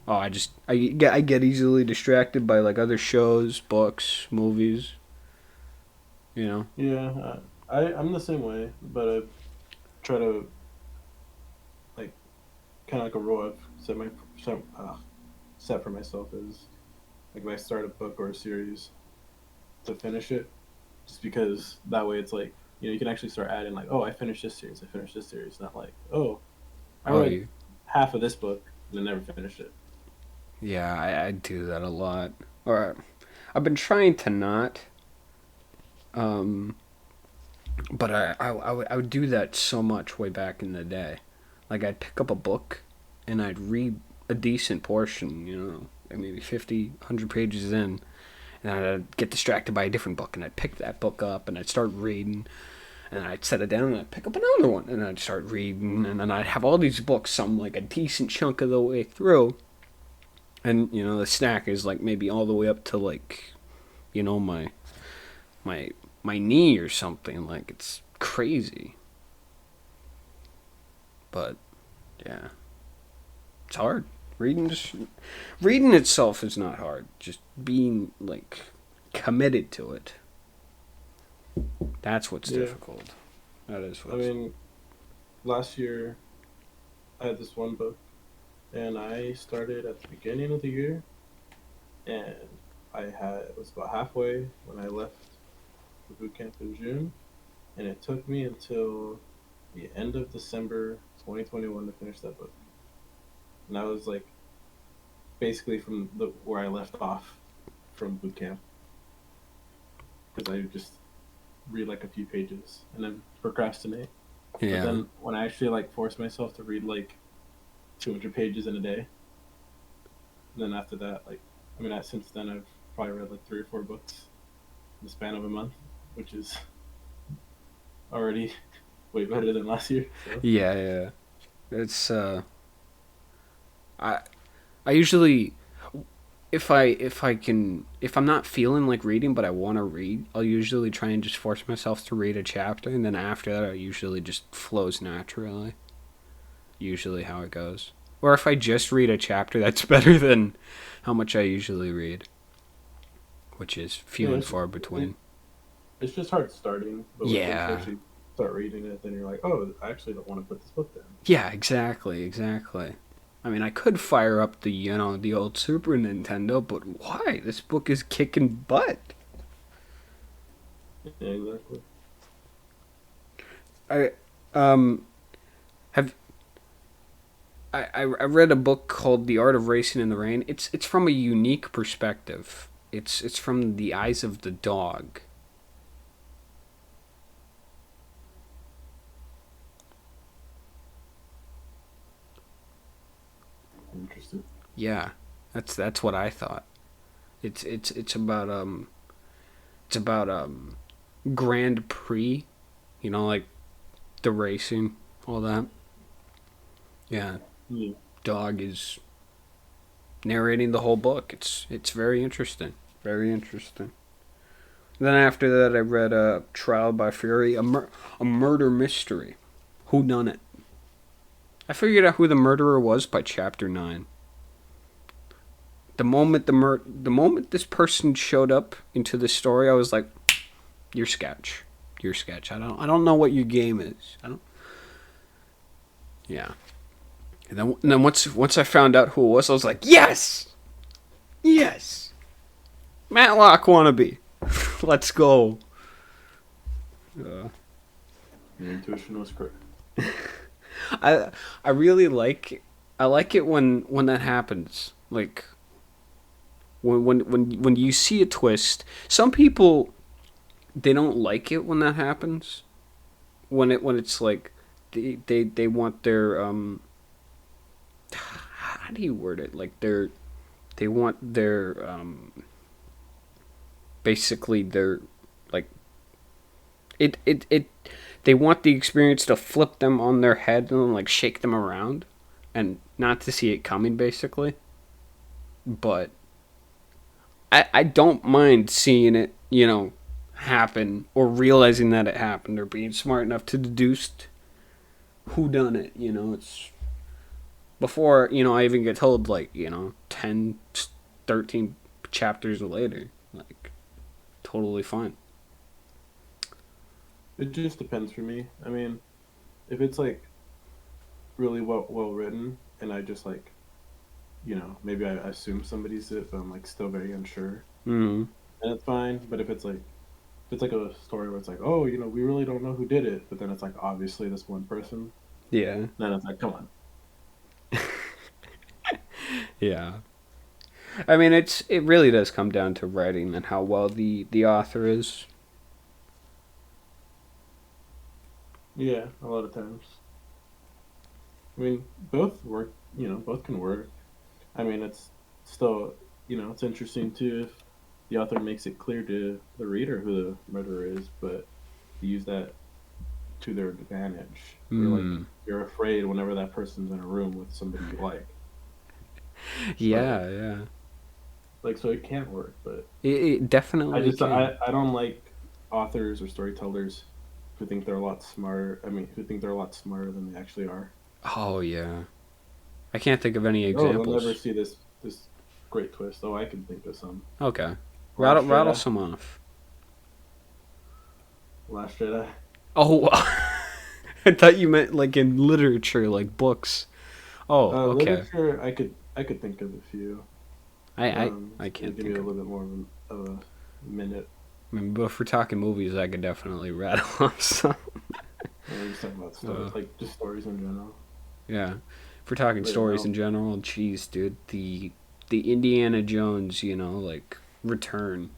Oh, I get easily distracted by like other shows, books, movies, you know. Yeah, I'm the same way, but I try to like kind of like a rule I've set, set for myself is like if I start a book or a series to finish it, just because that way it's like you can actually start adding like, oh, I finished this series, I finished this series, not like, oh, I Oh, read you. half of this book and then never finished it. Yeah, I do that a lot. Or I've been trying to not. Um, but I would do that so much way back in the day. Like I'd pick up a book and I'd read a decent portion, like maybe 50, 100 pages in, and I'd get distracted by a different book and I'd pick that book up and I'd start reading and I'd set it down and I'd pick up another one and I'd start reading and then I'd have all these books some like a decent chunk of the way through, and the snack is like maybe all the way up to like my my knee or something. Like it's crazy. But yeah, it's hard. Reading itself is not hard. Just being like committed to it. That's what's Yeah, difficult. That is I what's. mean, last year I had this one book, and I started at the beginning of the year, and it was about halfway when I left the boot camp in June, and it took me until the end of December 2021 to finish that book, and that was like basically from the where I left off from boot camp because I just read like a few pages and then procrastinate. But Yeah. then when I actually like force myself to read like 200 pages in a day, and then after that, like I mean, since then I've probably read like 3 or 4 books in the span of a month, which is already way better than last year. So. Yeah, yeah. It's I I usually if I'm not feeling like reading but I want to read, I'll usually try and just force myself to read a chapter, and then after that it usually just flows naturally. Usually how it goes. Or if I just read a chapter, that's better than how much I usually read, which is few Yeah, and far between. it's just hard starting, but once you Yeah. actually start reading it, then you're like, oh, I actually don't want to put this book down. Yeah, exactly, exactly. I mean, I could fire up the old Super Nintendo, but why? This book is kicking butt. Yeah, exactly. I have I read a book called The Art of Racing in the Rain. It's from a unique perspective. It's from the eyes of the dog. Interesting. Yeah, that's what I thought. It's about Grand Prix, like the racing, all that. Yeah, Yeah. dog is narrating the whole book. It's very interesting. Very interesting. Then after that, I read Trial by Fury, a murder mystery. Who done it? I figured out who the murderer was by chapter 9. The moment the moment this person showed up into the story, I was like, "You're sketch. You're sketch. I don't know what your game is. I don't." Yeah. And then once I found out who it was, I was like, "Yes, yes, Matlock wannabe. Let's go." Your intuition was correct. I really I like it when that happens. Like when you see a twist. Some people, they don't like it when that happens. When it's like they want their how do you word it? Like they want their basically their like it they want the experience to flip them on their head and like shake them around and not to see it coming basically. But I don't mind seeing it, happen or realizing that it happened or being smart enough to deduce who done it, it's before, I even get told like, 10, 13 chapters later, like totally fine. It just depends for me. I mean, if it's like really well written, and I just like, maybe I assume somebody's it, but I'm like still very unsure, Mm-hmm. and it's fine. But if it's like a story where it's like, oh, we really don't know who did it, but then it's like obviously this one person, Yeah. then it's like, come on. Yeah. I mean, it really does come down to writing and how well the author is. Yeah, a lot of times. I mean, both work. Both can work. I mean, it's still, it's interesting too if the author makes it clear to the reader who the murderer is, but use that to their advantage. Mm. You're afraid whenever that person's in a room with somebody you like. Yeah, yeah. Like, so it can work, but It definitely I just can. I don't like authors or storytellers who think they're a lot smarter. I mean, who think they're a lot smarter than they actually are. Oh yeah. I can't think of any Oh, they'll never examples. see this great twist. Oh, I can think of some. Okay. Last Rattle Jedi. some off. Last Jedi. Oh, I thought you meant like in literature, like books. Oh, okay. Literature. I could think of a few. I So can't give me think a of. little bit more of a minute. I mean, but if we're talking movies, I could definitely rattle off some. we're just talking about stories, like just stories in general. Yeah. If we're talking But stories no. in general, jeez, dude, the Indiana Jones, you know, like return,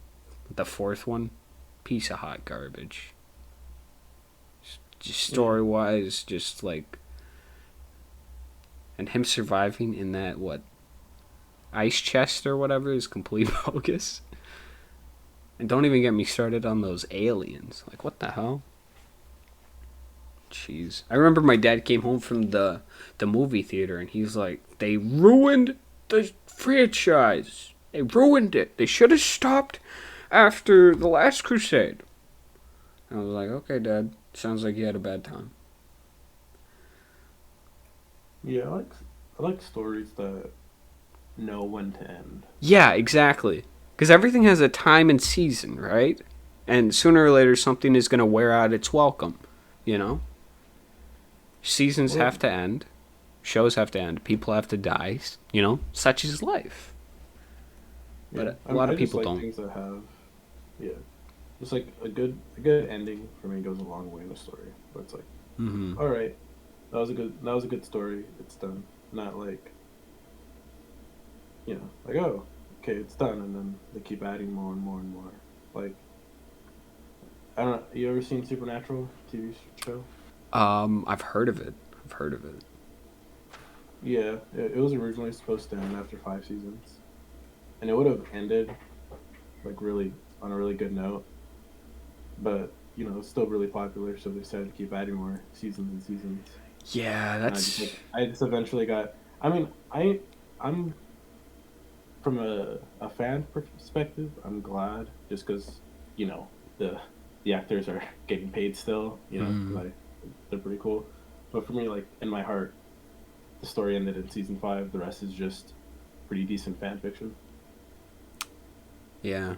the fourth one, piece of hot garbage. Just story wise, just like, and him surviving in that what ice chest or whatever is complete bogus. And don't even get me started on those aliens. Like, what the hell? Jeez. I remember my dad came home from the movie theater and he's like, they ruined the franchise. They ruined it. They should have stopped after The Last Crusade. I was like, okay, Dad. Sounds like you had a bad time. Yeah, I like stories that know when to end. Yeah, exactly. Because everything has a time and season, right? And sooner or later, something is going to wear out its welcome, you know? Seasons Well, have to end. Shows have to end. People have to die. You know? Such is life. yeah, But a I, lot I of just people like don't. things that have, yeah, just like a good ending for me goes a long way in a story. Where it's like, Mm-hmm. all right, that was a good story. It's done. Not like, like, oh, okay, it's done, and then they keep adding more and more and more. Like, I don't know. You ever seen Supernatural TV show? I've heard of it. I've heard of it. Yeah, it was originally supposed to end after 5 seasons, and it would have ended like really on a really good note. But it's still really popular, so they decided to keep adding more seasons and seasons. Yeah, And I just that's. like I just eventually got. I mean, I'm from a fan perspective. I'm glad just because the the actors are getting paid still. Mm, Like they're pretty cool. But for me, like in my heart, the story ended in season 5. The rest is just pretty decent fan fiction. yeah.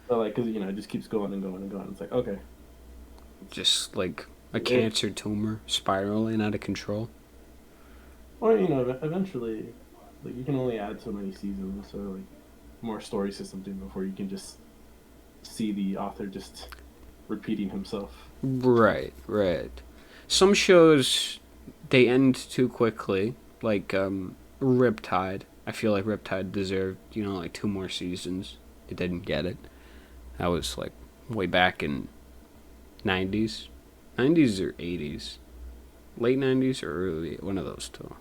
But like, cause it just keeps going and going and going. It's like okay, Just like a it cancer tumor spiraling out of control. or eventually, like you can only add so many seasons or like more stories to something before you can just see the author just repeating himself. Right, right. Some shows they end too quickly, like Riptide. I feel like Riptide deserved, like two more seasons. It didn't get it. That was like way back in 90s. 90s or 80s. Late 90s or early, one of those two.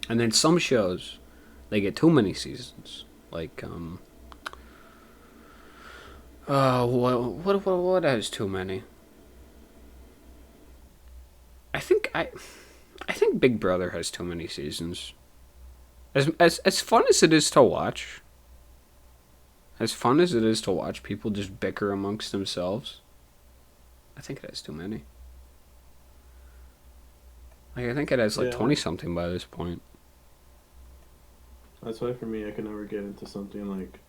And then some shows they get too many seasons. Like what has too many? I think I think Big Brother has too many seasons. As fun as it is to watch, as fun as it is to watch people just bicker amongst themselves, I think it has too many. Like I think it has like Yeah, 20 something by this point. that's why for me I could never get into something like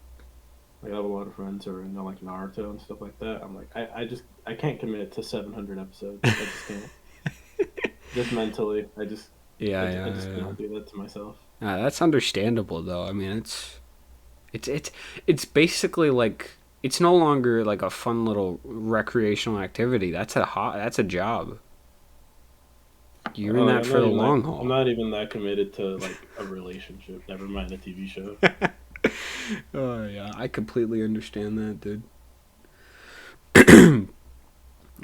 I have a lot of friends who are into like Naruto and stuff like that. I'm like I can't commit to 700 episodes. I just can't. Just mentally, Yeah, I yeah, just yeah. cannot do that to myself. That's understandable though. I mean, it's it's basically like it's no longer like a fun little recreational activity. That's a job. You're in Oh, like that for the long I'm haul. not even that committed to like a relationship. Never mind a TV show. Oh yeah, I completely understand that, dude.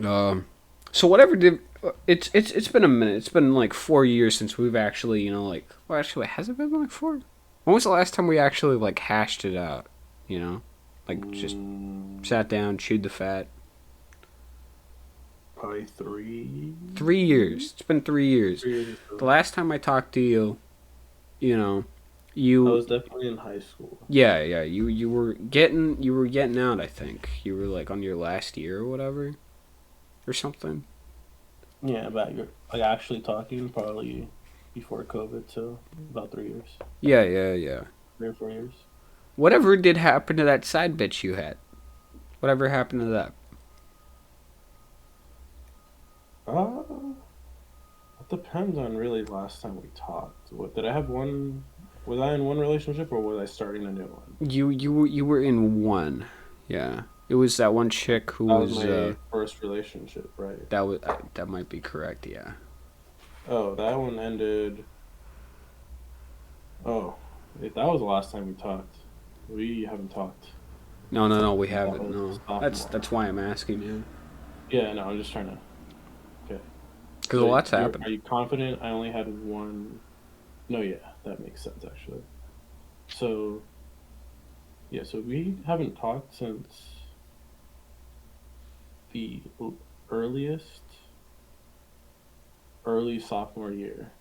Um, so whatever did it's been a minute. It's been like 4 years since we've actually like well actually has it been like four? When was the last time we actually like hashed it out? You know, like just Mm, sat down, chewed the fat. probably 3 3 years. It's been 3 years. 3 years or The so. last time I talked to you, you know, I you was definitely in high school. yeah you were getting out. I think you were like on your last year or whatever or something. Yeah, about your like actually talking probably before COVID, so about 3 years, Yeah, yeah, yeah. 3 or 4 years. Whatever did happen to that side bitch you had? Whatever happened to that? Uh, it depends on really last time we talked. What did I have one? Was I in one relationship or was I starting a new one? You were in one. Yeah. It was that one chick who That was was my first relationship, right? that might be correct. Yeah. Oh, that one ended. Oh, that was the last time we talked. We haven't talked. No, we That haven't. was No, sophomore. that's why I'm asking you. Yeah, no, I'm just trying to. Okay. Because a So, lot's happened. are you confident? I only had one. No, yeah, that makes sense actually. So, yeah, so we haven't talked since the earliest, early sophomore year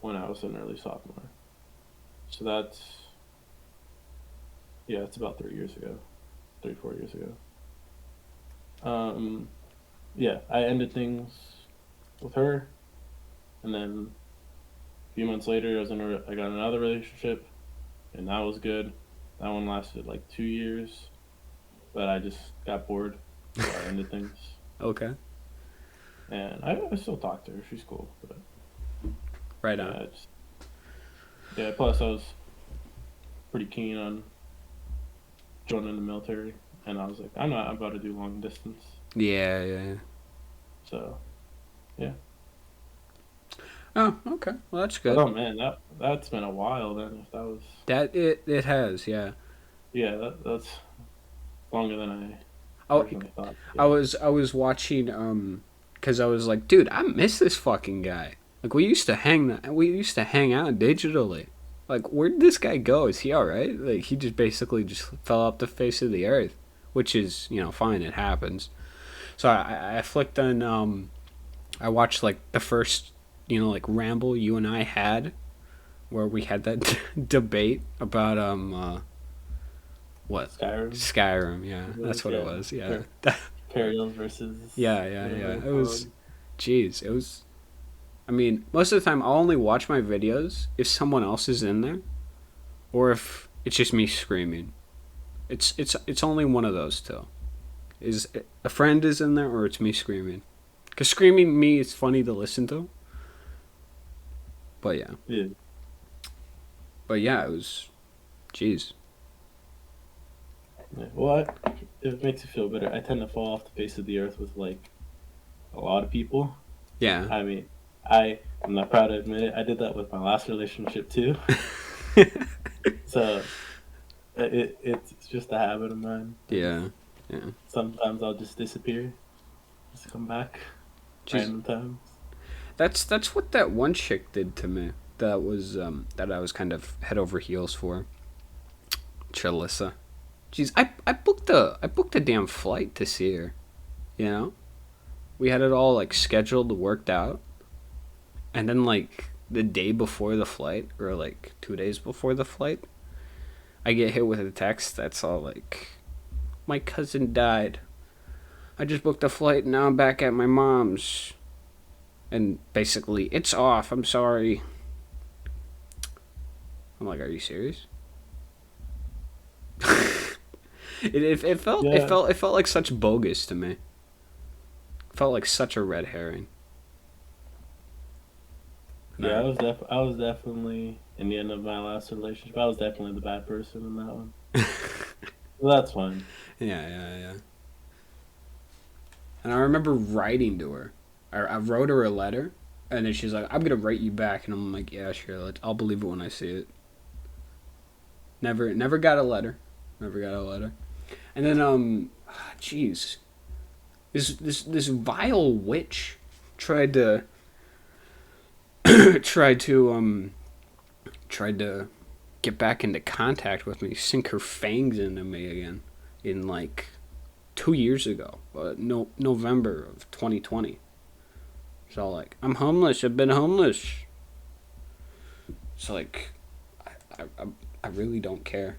when I was an early sophomore. So yeah, it's about 3 years ago, 4 years ago. Um, yeah, I ended things with her, and then a few months later, I got another relationship, and that was good. That one lasted like 2 years, but I just got bored, so I ended things. Okay. And I still talk to her. She's cool, but Right yeah, on. yeah. Plus, I was pretty keen on joining the military, and I was like, I'm not about to do long distance, Yeah. so yeah. Oh, okay. Well, that's But good. oh man, that's been a while. Then if that was That it has. Yeah. yeah, that's longer than I Oh, originally thought. Yeah, I was watching because I was like, dude, I miss this fucking guy. Like we used to hang out digitally. Like, where'd this guy go? Is he all right? Like, he just basically just fell off the face of the earth, which is fine. It happens. So I flicked on I watched like the first like ramble you and I had where we had that debate about what Skyrim. Skyrim. Yeah, that's what it Yeah, was. Yeah. sure. Imperials versus Yeah. whatever It was, called. jeez, it was. I mean, most of the time I'll only watch my videos if someone else is in there, or if it's just me screaming. It's only one of those two. Is a friend is in there, or it's me screaming. Cause screaming me is funny to listen to. But yeah, Yeah, it was, jeez. yeah. Well, it makes you feel better. I tend to fall off the face of the earth with like a lot of people. Yeah. I mean, I'm not proud to admit it. I did that with my last relationship too. So it's just a habit of mine. Yeah. Sometimes I'll just disappear, just come back Jeez. random times. That's what that one chick did to me. That was that I was kind of head over heels for. Chalissa. Jeez, I booked a damn flight to see her. You know? We had it all like scheduled, worked out. And then like the day before the flight, or like 2 days before the flight, I get hit with a text that's all like, my cousin died. I just booked a flight and now I'm back at my mom's. And basically, it's off. I'm sorry. I'm like, are you serious? It felt Yeah. it felt like such bogus to me. It felt like such a red herring. Yeah, I was definitely in the end of my last relationship. I was definitely the bad person in that one. Well, that's fine. Yeah. And I remember writing to her. I wrote her a letter, and then she's like, "I'm gonna write you back," and I'm like, "Yeah, sure. I'll believe it when I see it." Never got a letter. Never got a letter. And then jeez, this vile witch tried to tried to get back into contact with me, sink her fangs into me again, in like 2 years ago, November of 2020. So like, I'm homeless. I've been homeless. So like, I really don't care.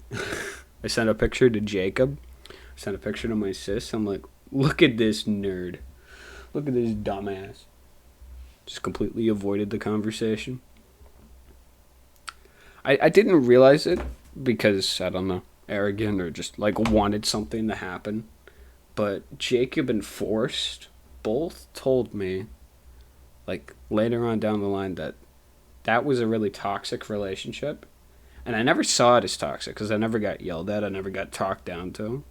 I sent a picture to Jacob. I sent a picture to my sis. I'm like, look at this nerd. Look at this dumbass. Just completely avoided the conversation. I didn't realize it because, I don't know, arrogant or just like wanted something to happen. But Jacob and Forrest both told me, like later on down the line, that was a really toxic relationship. And I never saw it as toxic because I never got yelled at. I never got talked down to.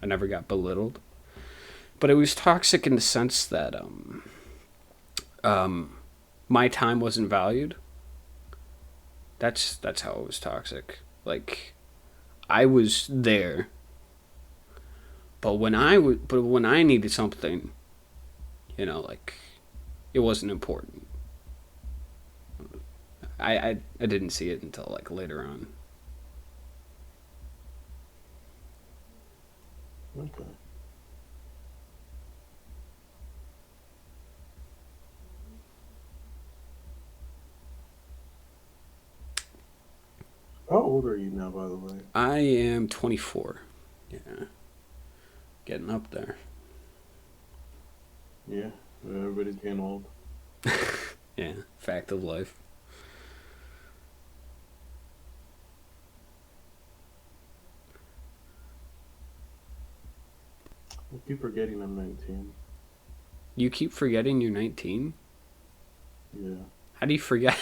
I never got belittled. But it was toxic in the sense that my time wasn't valued. That's how it was toxic. Like, I was there, but when I needed something, like, it wasn't important. I didn't see it until like later on. Okay. How old are you now, by the way? I am 24. Yeah, getting up there. Yeah, everybody's getting old. Yeah, fact of life. I keep forgetting I'm 19. You keep forgetting you're 19? Yeah. How do you forget?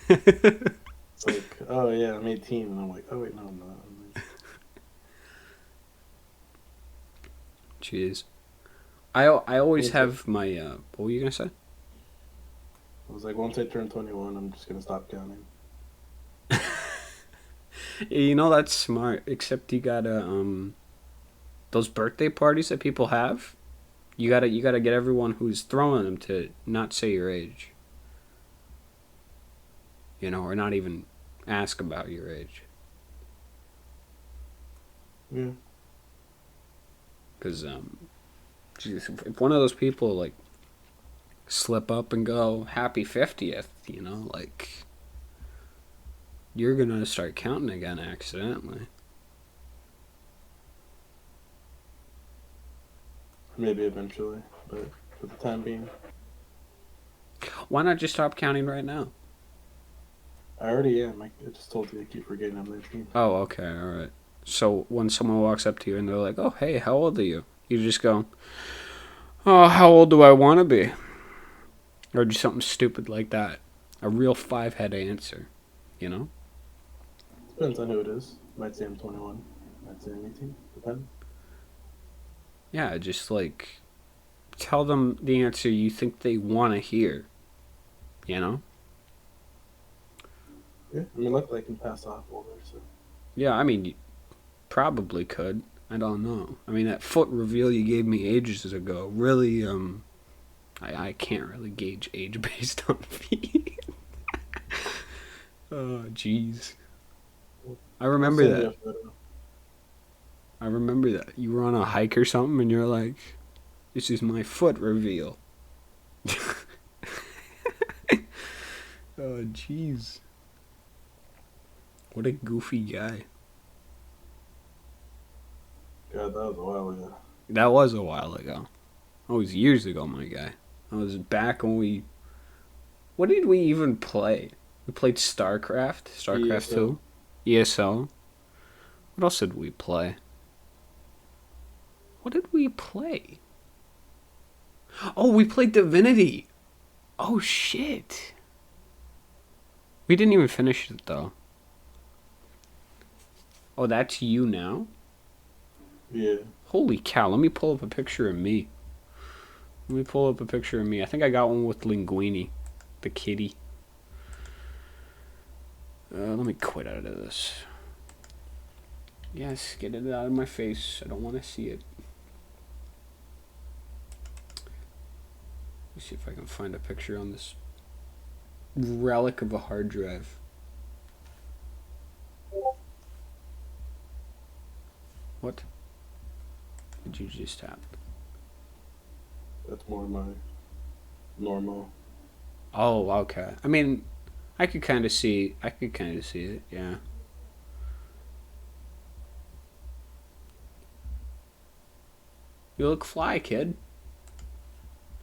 It's like, oh yeah, I'm 18, and I'm like, oh wait, no, I'm not. I'm 19. Jeez. I always It's have my what were you gonna say? I was like, once I turn 21, I'm just gonna stop counting. That's smart. Except you gotta those birthday parties that people have. You gotta get everyone who's throwing them to not say your age. Or not even ask about your age. Yeah. Because geez, if one of those people like slip up and go happy 50th, like, you're gonna start counting again accidentally. Maybe eventually, but for the time being, Why not just stop counting right now? I already am. I just told you I keep forgetting I'm 19. Oh, okay, all right. So when someone walks up to you and they're like, "Oh, hey, how old are you?" You just go, "Oh, how old do I want to be?" Or do something stupid like that. A real five-head answer, you know? Depends on who it is. Might say I'm 21. Might say I'm 18. Depends. Yeah, just like tell them the answer you think they want to hear, you know? Yeah. I mean, luckily I can pass off older, so. Yeah, I mean, you probably could. I don't know. I mean, that foot reveal you gave me ages ago really, I can't really gauge age based on feet. Oh, jeez. I remember I'll send you that. a photo. I remember that. You were on a hike or something and you're like, this is my foot reveal. Oh, jeez. What a goofy guy. God, that was a while ago. That was a while ago. That was years ago, my guy. That was back when we... What did we even play? We played StarCraft. StarCraft 2. ESO. What else did we play? What did we play? Oh, we played Divinity. Oh, shit. We didn't even finish it, though. Oh, that's you now? Yeah. Holy cow, let me pull up a picture of me. Let me pull up a picture of me. I think I got one with Linguini, the kitty. Let me quit out of this. Yes, get it out of my face. I don't want to see it. Let's see if I can find a picture on this relic of a hard drive. What did you just tap? That's more my normal. Oh, okay. I mean, I could kind of see it, yeah. You look fly, kid.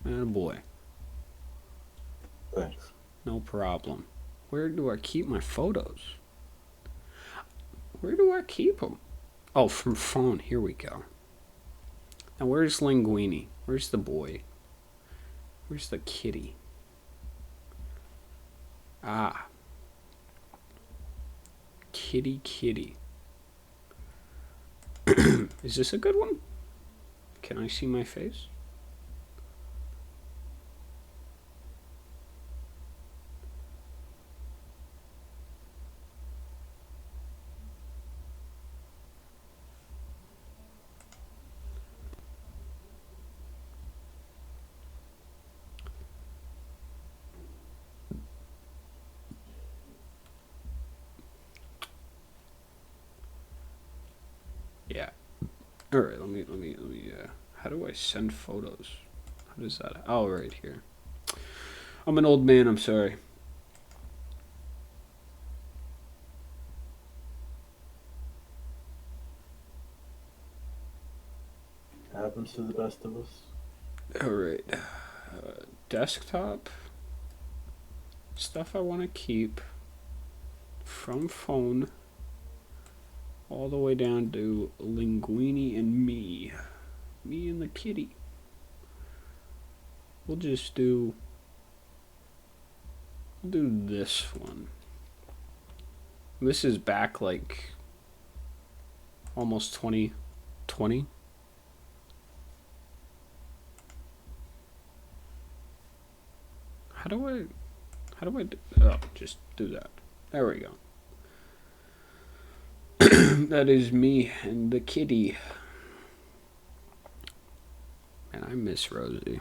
Attaboy. Thanks. No problem. Where do I keep my photos? Where do I keep them? Oh, from phone. Here we go. Now, where's Linguini? Where's the boy? Where's the kitty? Ah. Kitty, kitty. Is this a good one? Can I see my face? Yeah. All right. Let me. How do I send photos? How does that? Oh, right here. I'm an old man. I'm sorry. Happens to the best of us. All right. Desktop stuff I want to keep from phone all the way down to Linguini and me and the kitty. We'll do this one. This is back like almost 2020. How do I just do that. There we go. That is me and the kitty. And I miss Rosie.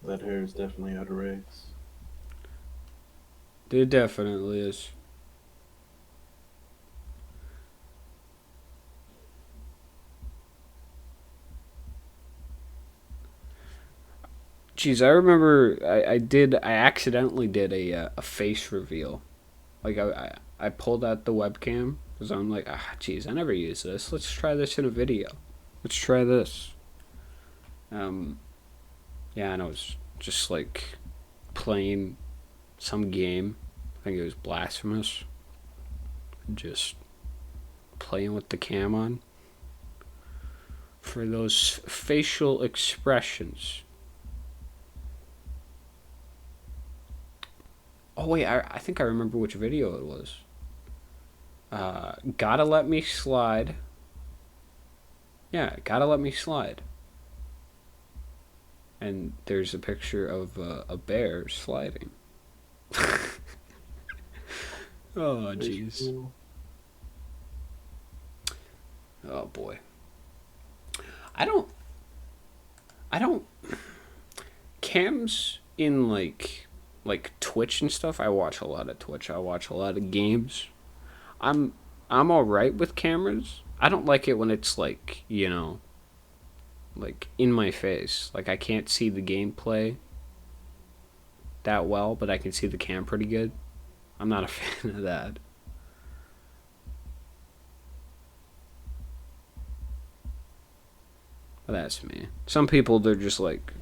That hair is definitely out of race. It definitely is. Jeez, I remember I accidentally did a face reveal. Like I pulled out the webcam because I'm like, jeez, I never use this. Let's try this in a video. Let's try this. Yeah, and I was just like playing some game. I think it was Blasphemous. Just playing with the cam on for those facial expressions. Oh wait, I think I remember which video it was. Gotta Let Me Slide. Yeah, Gotta Let Me Slide. And there's a picture of a bear sliding. Oh jeez. Oh boy. I don't cams in like Twitch and stuff. I watch a lot of Twitch. I watch a lot of games. I'm all right with cameras. I don't like it when it's like, like in my face. Like I can't see the gameplay that well, but I can see the cam pretty good. I'm not a fan of that. But that's me. Some people, they're just like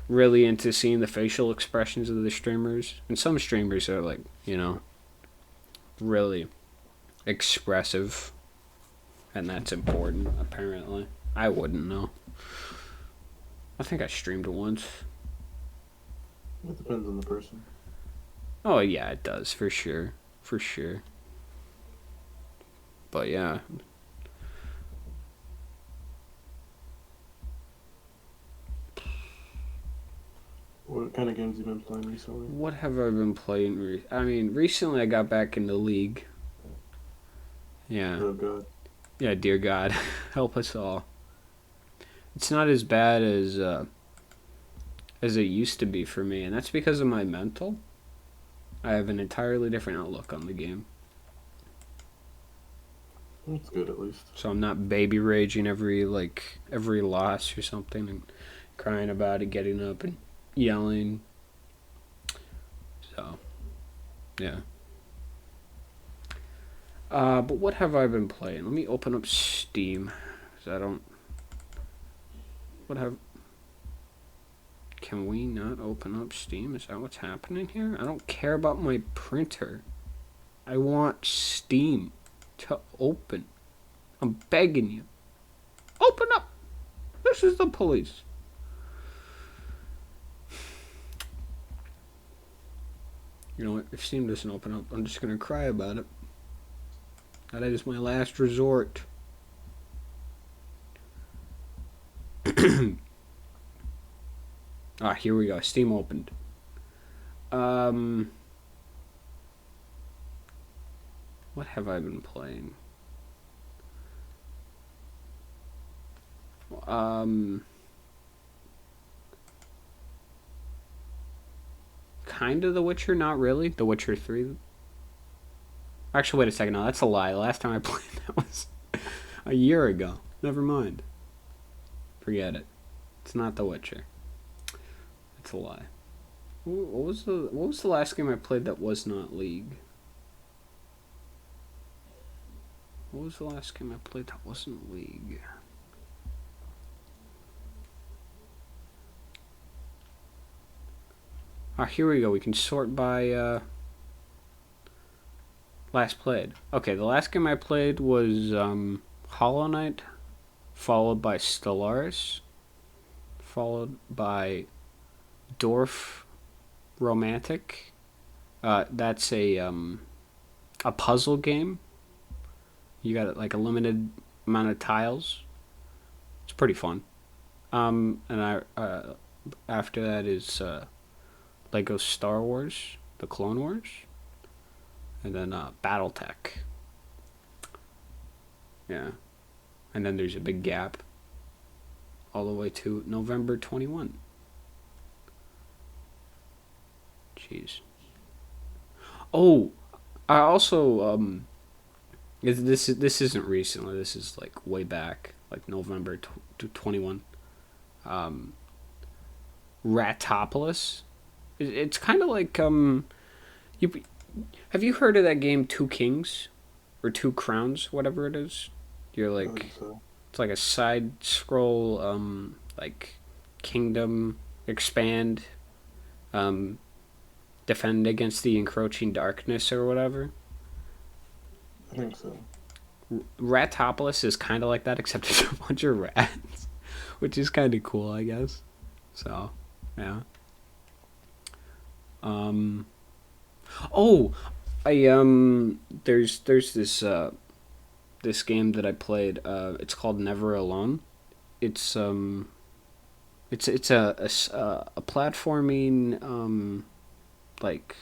really into seeing the facial expressions of the streamers, and some streamers are like, really expressive, and that's important apparently. I wouldn't know. I think I streamed it once. It depends on the person. Oh yeah, it does, for sure. But yeah. What kind of games have you been playing recently? What have I been playing? Recently I got back into League. Yeah. Oh god. Yeah, dear God, help us all. It's not as bad as it used to be for me, and that's because of my mental. I have an entirely different outlook on the game. That's good at least. So I'm not baby raging every loss or something and crying about it, getting up and yelling. So, yeah. But what have I been playing? Let me open up Steam, because can we not open up Steam? Is that what's happening here? I don't care about my printer. I want Steam to open. I'm begging you. Open up! This is the police. You know what? If Steam doesn't open up, I'm just going to cry about it. That is my last resort. Here we go. Steam opened. What have I been playing? Kind of The Witcher, not really. The Witcher 3. Actually, wait a second. No, that's a lie. Last time I played that was a year ago. Never mind. Forget it. It's not The Witcher. It's a lie. What was the last game I played that was not League? What was the last game I played that wasn't League? Here we go. We can sort by last played. Okay, the last game I played was Hollow Knight, followed by Stellaris, followed by Dwarf Romantic. That's a puzzle game. You got like a limited amount of tiles. It's pretty fun. And after that is Lego Star Wars, The Clone Wars, and then BattleTech. Yeah. And then there's a big gap all the way to November 21. Jeez. Oh, I also this isn't recently. This is like way back, like November 21. Ratopolis. It's kind of like you have you heard of that game Two Kings or Two Crowns, whatever it is? You're like So, it's like a side scroll like kingdom expand defend against the encroaching darkness or whatever. I think so. Ratopolis is kind of like that, except it's a bunch of rats, which is kind of cool, I guess. So, yeah. Oh, there's this game that I played. It's called Never Alone. It's it's a platforming like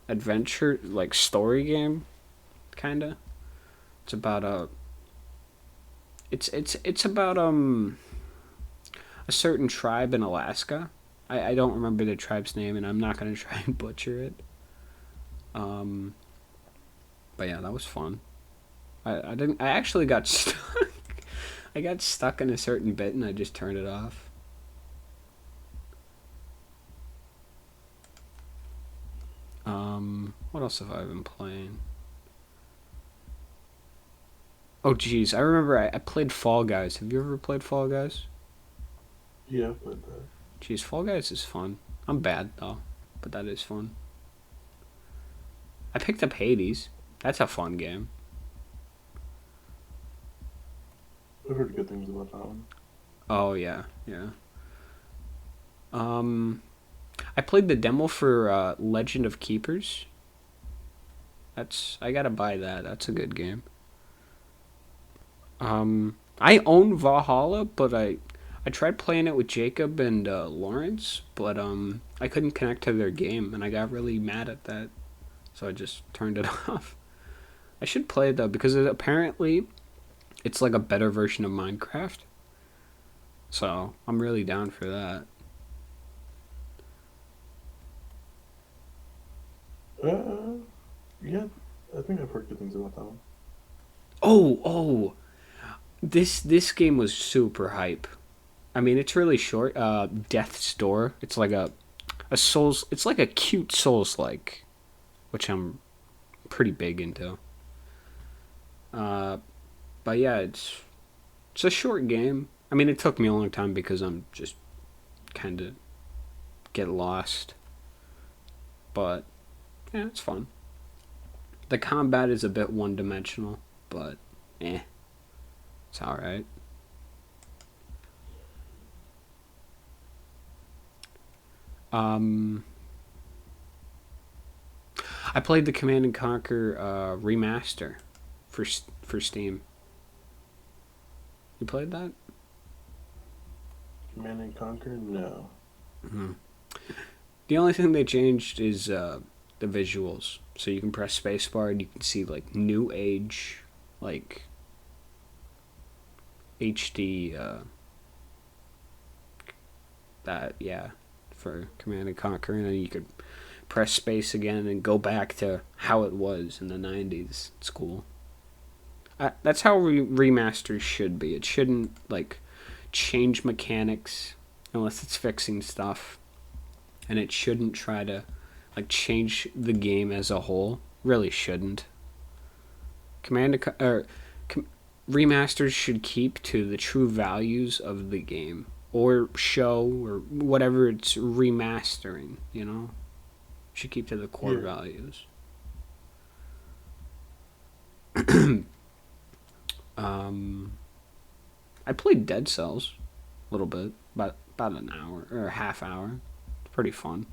adventure like story game, kinda. It's about it's about a certain tribe in Alaska. I don't remember the tribe's name, and I'm not gonna try and butcher it. But yeah, that was fun. I didn't. I actually got stuck. I got stuck in a certain bit, and I just turned it off. What else have I been playing? Oh, geez, I remember I played Fall Guys. Have you ever played Fall Guys? Yeah, I've played that. Jeez, Fall Guys is fun. I'm bad, though, but that is fun. I picked up Hades. That's a fun game. I've heard good things about that one. Oh, yeah, yeah. I played the demo for Legend of Keepers. I gotta buy that. That's a good game. I own Valhalla, but I tried playing it with Jacob and Lawrence, but I couldn't connect to their game, and I got really mad at that, so I just turned it off. I should play it though, because apparently it's like a better version of Minecraft. So I'm really down for that. Yeah, I think I've heard good things about that one. Oh, this game was super hype. I mean, it's really short. Death's Door. It's like a Souls. It's like a cute Souls like, which I'm pretty big into. But yeah, it's a short game. I mean, it took me a long time because I'm just kind of get lost. But yeah, it's fun. The combat is a bit one-dimensional, but it's all right. I played the Command and Conquer remaster for Steam. You played that? Command and Conquer? No. Mhm. The only thing they changed is the visuals. So you can press spacebar and you can see like new age, like HD. That yeah, for Command and Conquer, and then you could press space again and go back to how it was in the '90s. It's cool. That's how remasters should be. It shouldn't like change mechanics unless it's fixing stuff, and it shouldn't try to like change the game as a whole. Really shouldn't. Remasters should keep to the true values of the game or show or whatever it's remastering. You know, should keep to the core Yeah. values. I played Dead Cells a little bit, about an hour or a half hour. It's pretty fun.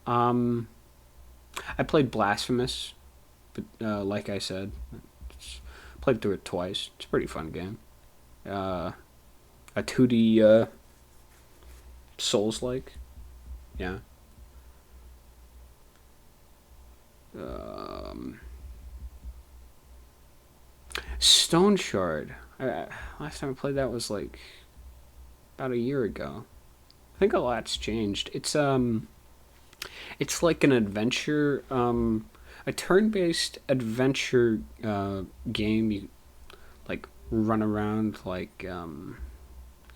I played Blasphemous, but like I said, played through it twice. It's a pretty fun game. A 2D Souls like, yeah. Um, Stone Shard. Last time I played that was like about a year ago. I think a lot's changed. It's like an adventure, a turn-based adventure game. You like run around like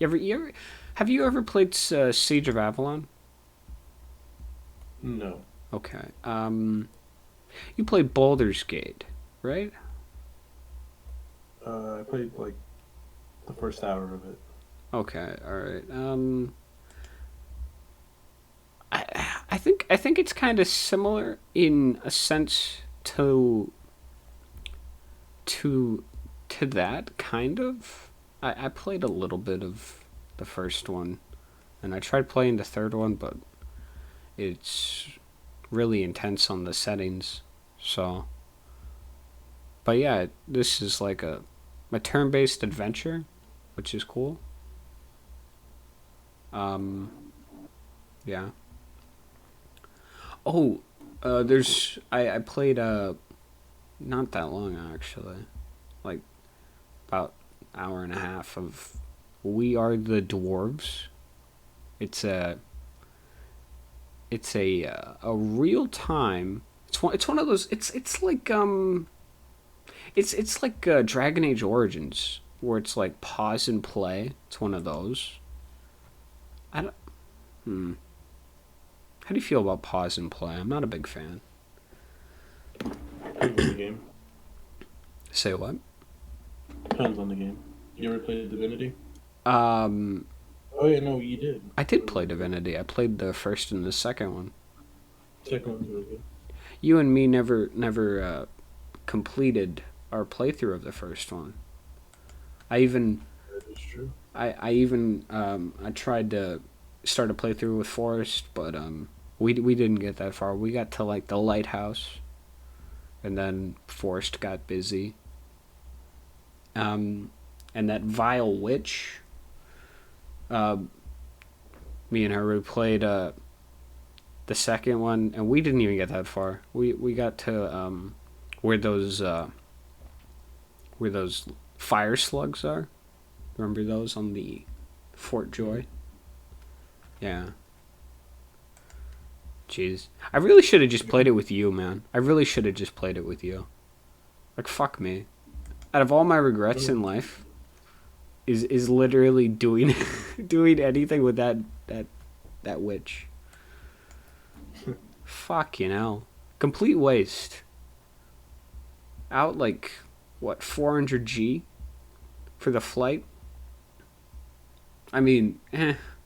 have you ever played Siege of Avalon? No. Okay. You played Baldur's Gate, right? I played like the first hour of it. Okay. All right. I think it's kind of similar in a sense to to that kind of. I played a little bit of the first one, and I tried playing the third one, but it's really intense on the settings. So, but yeah, this is like a turn-based adventure, which is cool. Um, yeah. Oh, there's I played not that long actually, like about hour and a half of We Are the Dwarves. It's a real time. It's one of those. It's like it's like Dragon Age Origins where it's like pause and play. It's one of those. I don't. Hmm. How do you feel about pause and play? I'm not a big fan. Depends on the game. Say what? Depends on the game. You ever played Divinity? Um, Oh yeah, no, you did. I did play Divinity. I played the first and the second one. Second one's really good. You and me never completed our playthrough of the first one. I even That is true. I even I tried to start a playthrough with Forrest, but we didn't get that far. We got to like the lighthouse, and then Forrest got busy. And that vile witch. Me and her we played the second one, and we didn't even get that far. We got to where those fire slugs are. Remember those on the Fort Joy? Yeah. Jeez. I really should have just played it with you, man. I really should have just played it with you. Like, fuck me. Out of all my regrets in life, is literally doing doing anything with that witch. Fuck, you know. Complete waste. Out like what, 400G for the flight? I mean,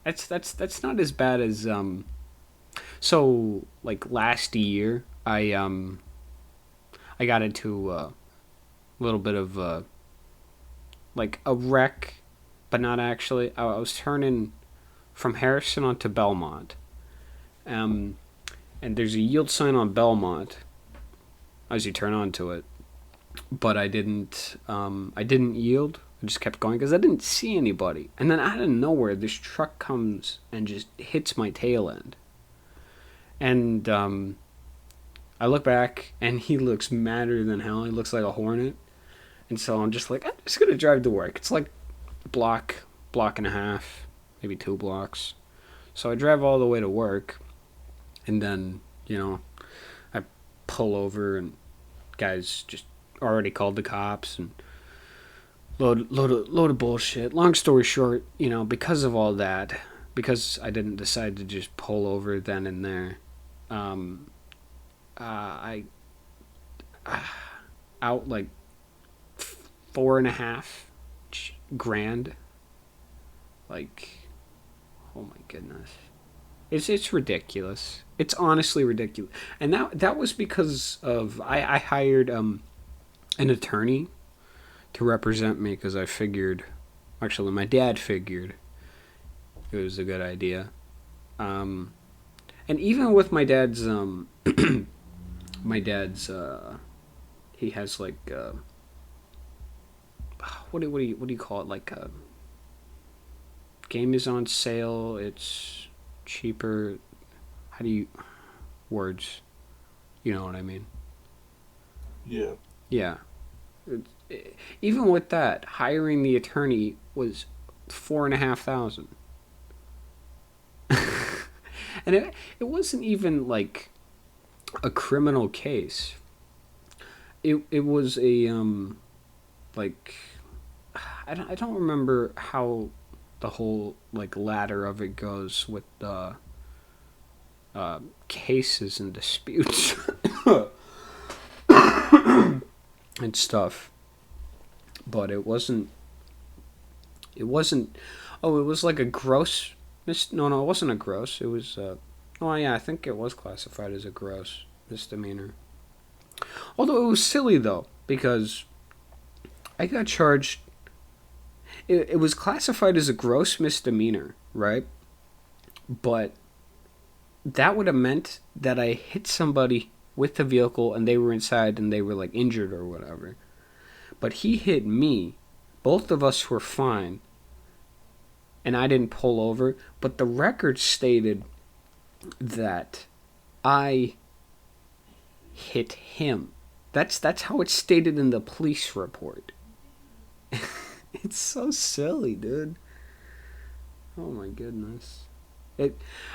that's not as bad as so like last year I got into a little bit of like a wreck, but not actually. I was turning from Harrison onto Belmont. And there's a yield sign on Belmont as you turn onto it, but I didn't yield, I just kept going because I didn't see anybody. And then out of nowhere, this truck comes and just hits my tail end. And I look back, and he looks madder than hell. He looks like a hornet. And so I'm just like, I'm just going to drive to work. It's like a block and a half, maybe 2 blocks. So I drive all the way to work. And then, I pull over, and guys just already called the cops, and load of bullshit. Long story short, because of all that, because I didn't decide to just pull over then and there, I out like $4,500. Like, oh my goodness, it's ridiculous. It's honestly ridiculous, and that was because of I hired an attorney to represent me because I figured, actually my dad figured it was a good idea. And even with my dad's he has like what do you call it, like game is on sale, it's cheaper, how do you words, you know what I mean? Yeah. Even with that, hiring the attorney was $4,500. And it wasn't even like a criminal case. It was a like I don't remember how the whole like ladder of it goes with the cases and disputes and stuff. But it wasn't. Oh, it was like a gross. No, it wasn't a gross. It was. Oh yeah, I think it was classified as a gross misdemeanor. Although it was silly though, because I got charged. It was classified as a gross misdemeanor, right? But that would have meant that I hit somebody with the vehicle and they were inside and they were like injured or whatever. But he hit me. Both of us were fine. And I didn't pull over. But the record stated that I hit him. That's how it's stated in the police report. It's so silly, dude. Oh my goodness.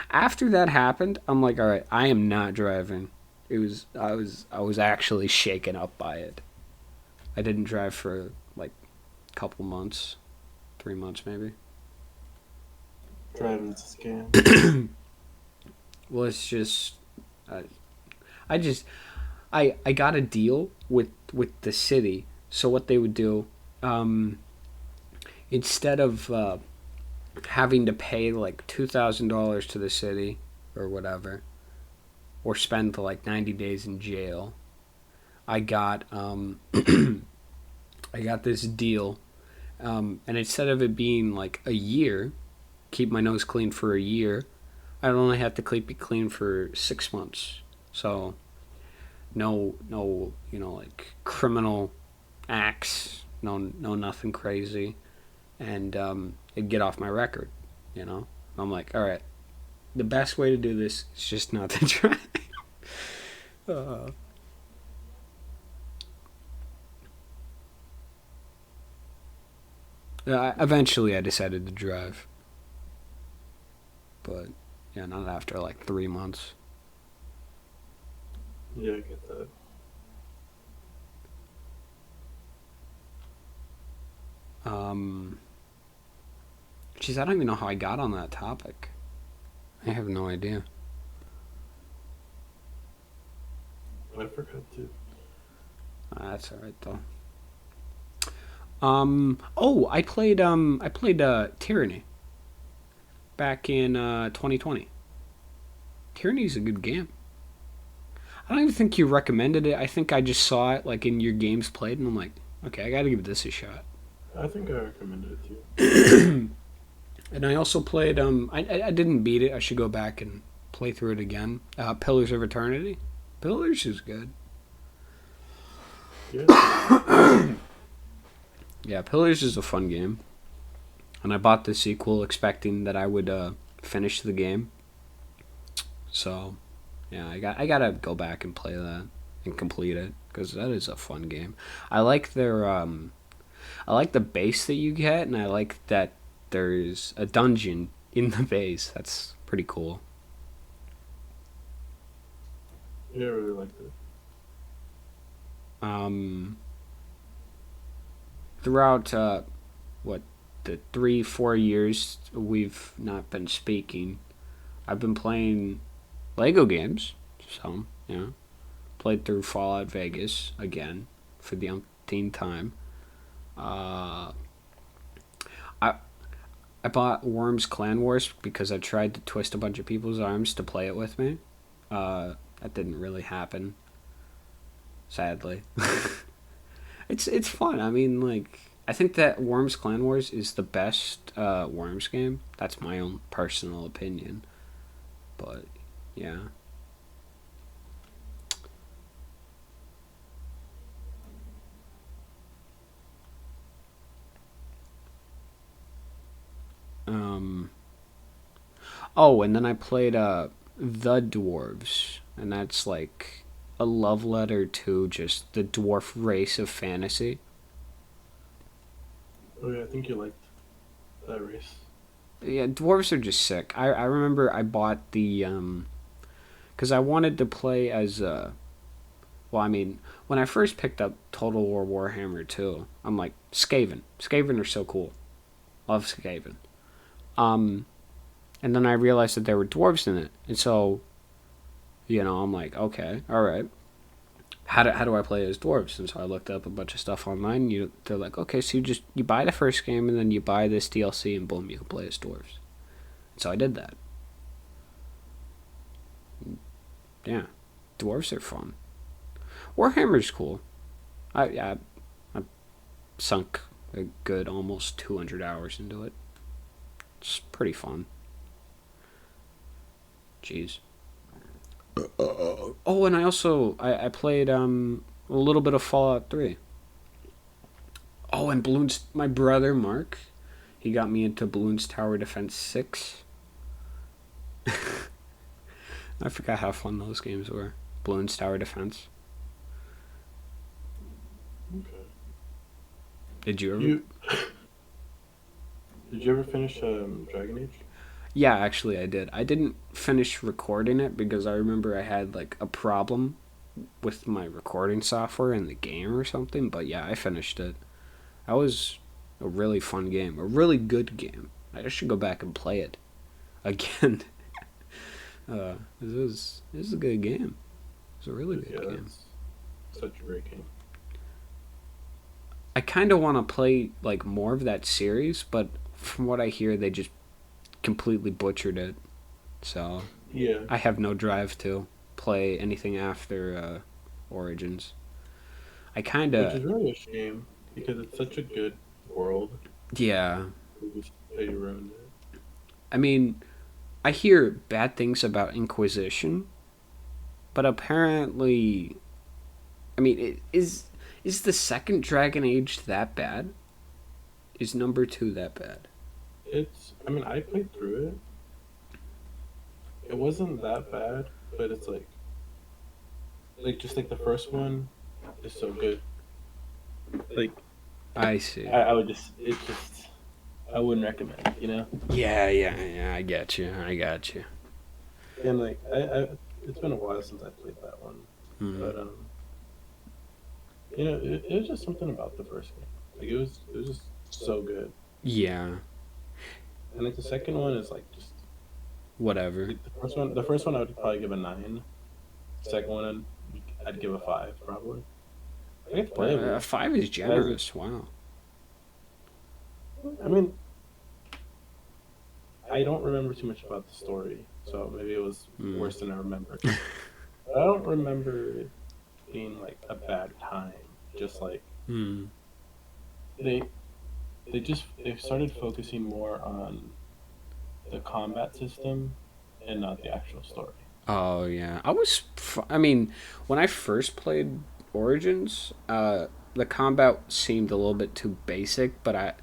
After that happened, I'm like, all right, I am not driving. I was actually shaken up by it. I didn't drive for like a couple months, 3 months maybe. Driving's a scam. Well, it's just, I got a deal with the city. So what they would do, instead of having to pay like $2,000 to the city or whatever, or spend like 90 days in jail, I got I got this deal, and instead of it being like a year, keep my nose clean for a year, I only have to keep it clean for 6 months. So no, like criminal acts, no nothing crazy, and it'd get off my record. I'm like, all right, the best way to do this is just not to drive. Eventually I decided to drive. But, yeah, not after like 3 months. Yeah, I get that. Jeez, I don't even know how I got on that topic. I have no idea. I forgot to. That's alright though. I played Tyranny back in 2020. Tyranny's a good game. I don't even think you recommended it. I think I just saw it like in your games played, and I'm like, okay, I gotta give this a shot. I think I recommended it to you. And I also played, I didn't beat it. I should go back and play through it again. Pillars of Eternity. Pillars is good. Yeah. Yeah, Pillars is a fun game, and I bought the sequel expecting that I would finish the game. So, yeah, I gotta go back and play that and complete it because that is a fun game. I like their I like the base that you get, and I like that there's a dungeon in the base. That's pretty cool. Yeah, I really liked it. Um, Throughout what the 3 4 years we've not been speaking, I've been playing Lego games. So yeah, played through Fallout Vegas again for the umpteenth time. Uh, I I bought Worms Clan Wars because I tried to twist a bunch of people's arms to play it with me. That didn't really happen, sadly. It's fun. I mean, like I think that Worms Clan Wars is the best Worms game. That's my own personal opinion. But yeah. Um. Oh, and then I played the Dwarves, and that's like a love letter to just the dwarf race of fantasy. Oh yeah, I think you liked that race. Yeah, dwarves are just sick. I remember I bought the because I wanted to play as well, I mean, when I first picked up Total War Warhammer 2, I'm like, Skaven. Skaven are so cool. Love Skaven. Um, and then I realized that there were dwarves in it. And so, I'm like, okay, all right. How do I play as dwarves? And so I looked up a bunch of stuff online. They're like, okay, so you buy the first game and then you buy this DLC and boom, you can play as dwarves. So I did that. Yeah, dwarves are fun. Warhammer's cool. I sunk a good almost 200 hours into it. It's pretty fun. Jeez. Oh, and I also I played a little bit of Fallout 3. Oh, and Bloons. My brother Mark, he got me into Bloons Tower Defense 6. I forgot how fun those games were. Bloons Tower Defense. Okay. Did you ever? Did you ever finish Dragon Age? Yeah, actually, I did. I didn't finish recording it because I remember I had like a problem with my recording software in the game or something. But yeah, I finished it. That was a really fun game, a really good game. I just should go back and play it again. This is a good game. It's a really good game. It's such a great game. I kind of want to play like more of that series, but from what I hear, they just completely butchered it. So Yeah. I have no drive to play anything after Origins. I kind Which is of really a shame because it's such a good world. yeah. They ruined it. I mean, I hear bad things about Inquisition, but apparently, I mean, is the second Dragon Age that bad? Is number 2 that bad? I mean, I played through it. It wasn't that bad, but it's just like the first one is so good. Like, I see. I would I wouldn't recommend it, you know? Yeah. I got you. And like, it's been a while since I played that one. Mhm. But, it was just something about the first game. Like, it was just so good. Yeah. And like, the second one is like, just, Whatever. like, the first one I would probably give a 9. The second one, I'd give a 5, probably. I think it's playable. 5 is generous. Wow. I mean, I don't remember too much about the story, so maybe it was worse than I remember. But I don't remember it being like a bad time. Just like Hmm. they they started focusing more on the combat system and not the actual story. Oh yeah. I mean, when I first played Origins, the combat seemed a little bit too basic, but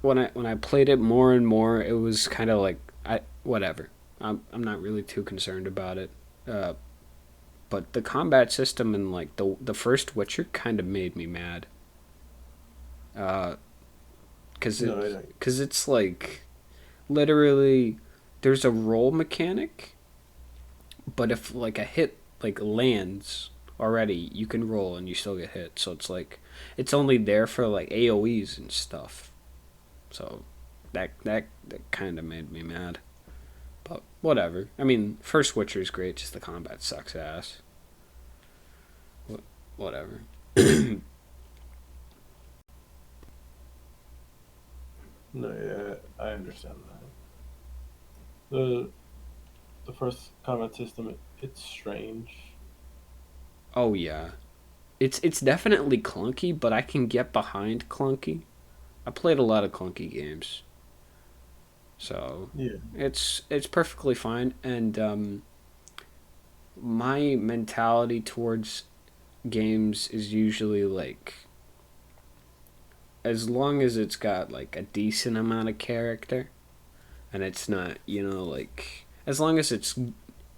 when I played it more and more, it was kind of like I whatever. I'm not really too concerned about it. Uh, but the combat system in like the first Witcher kind of made me mad. Uh, cause No, it, cause it's like literally there's a roll mechanic, but if like a hit like lands already, you can roll and you still get hit. So it's like it's only there for like AOE's and stuff. So that kind of made me mad. But whatever. I mean, first Witcher is great. Just the combat sucks ass. Whatever. no, yeah, I understand that. The first combat system, it's strange. Oh yeah, it's definitely clunky, but I can get behind clunky. I played a lot of clunky games, so Yeah, it's perfectly fine. And my mentality towards games is usually like as long as it's got like a decent amount of character and it's not, like as long as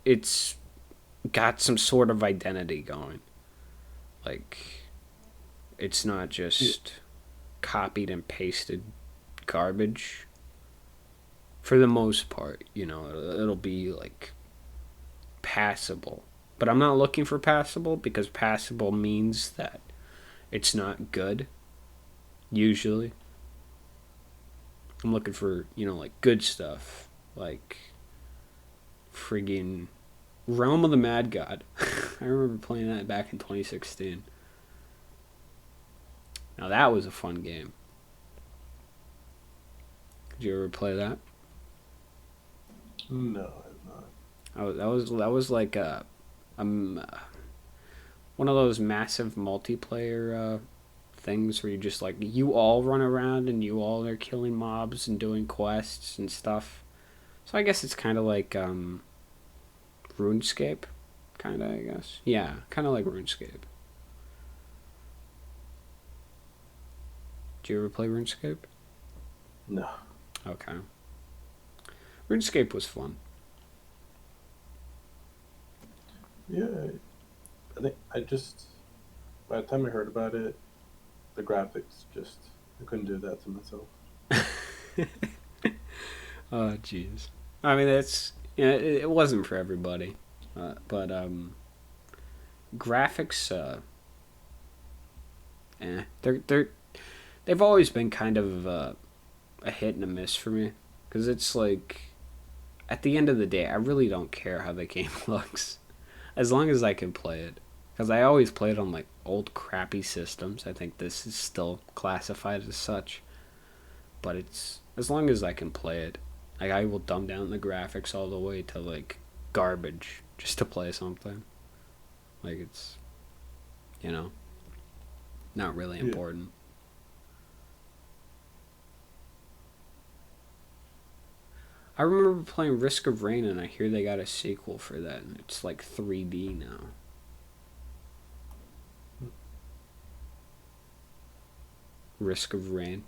it's got some sort of identity going. Like it's not yeah, just copied and pasted garbage. For the most part, it'll be like passable. But I'm not looking for passable because passable means that it's not good, usually. I'm looking for, like good stuff. Like friggin' Realm of the Mad God. I remember playing that back in 2016. Now that was a fun game. Did you ever play that? no, I'm not. That was like um, one of those massive multiplayer things where you just like you all run around and you all are killing mobs and doing quests and stuff. So I guess it's kind of like RuneScape, kind of I guess. Yeah, kind of like RuneScape. Did you ever play RuneScape? No. Okay. RuneScape was fun. Yeah, I think I just by the time I heard about it, the graphics just I couldn't do that to myself. Oh, jeez. I mean, it wasn't for everybody, but graphics, they've always been kind of a hit and a miss for me, because it's like at the end of the day, I really don't care how the game looks, as long as I can play it. Because I always played on like old crappy systems. I think this is still classified as such, but it's as long as I can play it. Like I will dumb down the graphics all the way to like garbage just to play something. Like it's you know not really Yeah. important. I remember playing Risk of Rain, and I hear they got a sequel for that, and it's like 3D now. Risk of Rain.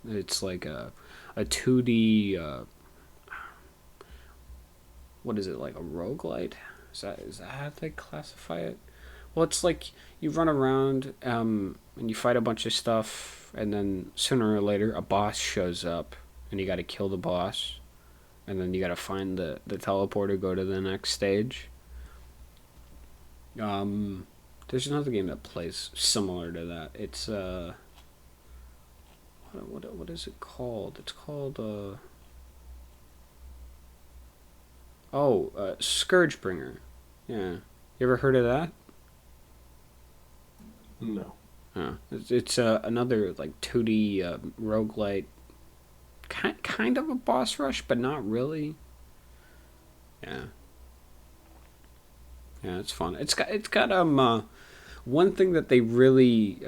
It's like a 2D. What is it, like a roguelite? Is that how they classify it? Well, it's like you run around and you fight a bunch of stuff, and then sooner or later a boss shows up, and you got to kill the boss, and then you got to find the teleporter, go to the next stage. Um, there's another game that plays similar to that. It's what is it called? It's called Scourgebringer. Yeah, you ever heard of that? No. It's another like 2D roguelite, kind of a boss rush, but not really. Yeah, yeah, it's fun. It's got one thing that they really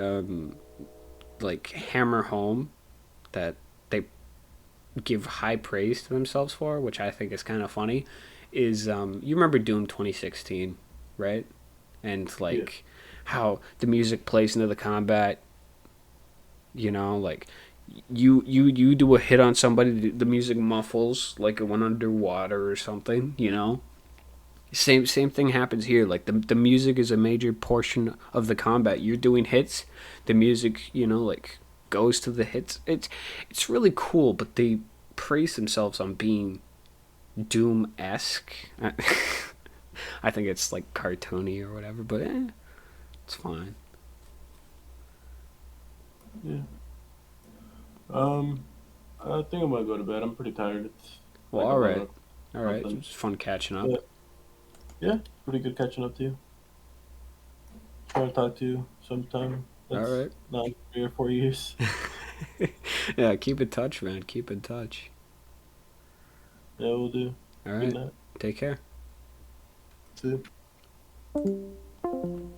like hammer home, that they give high praise to themselves for, which I think is kind of funny, is you remember Doom 2016, right? And Yeah. like how the music plays into the combat. You know, like you do a hit on somebody, the music muffles like it went underwater or something. You know, same thing happens here. Like the music is a major portion of the combat. You're doing hits, the music, you know, like goes to the hits. It's really cool, but they praise themselves on being Doom esque. I think it's like cartoony or whatever, but it's fine. Yeah. I think I'm gonna go to bed. I'm pretty tired. It's Well, like all 11 right, all right. It something. was fun catching up. Yeah, yeah, pretty good catching up to you. Try to talk to you sometime. All That's right. not 3 or 4 years. Yeah, keep in touch, man. Keep in touch. Yeah, we'll do. All Good right. night. Take care. See you.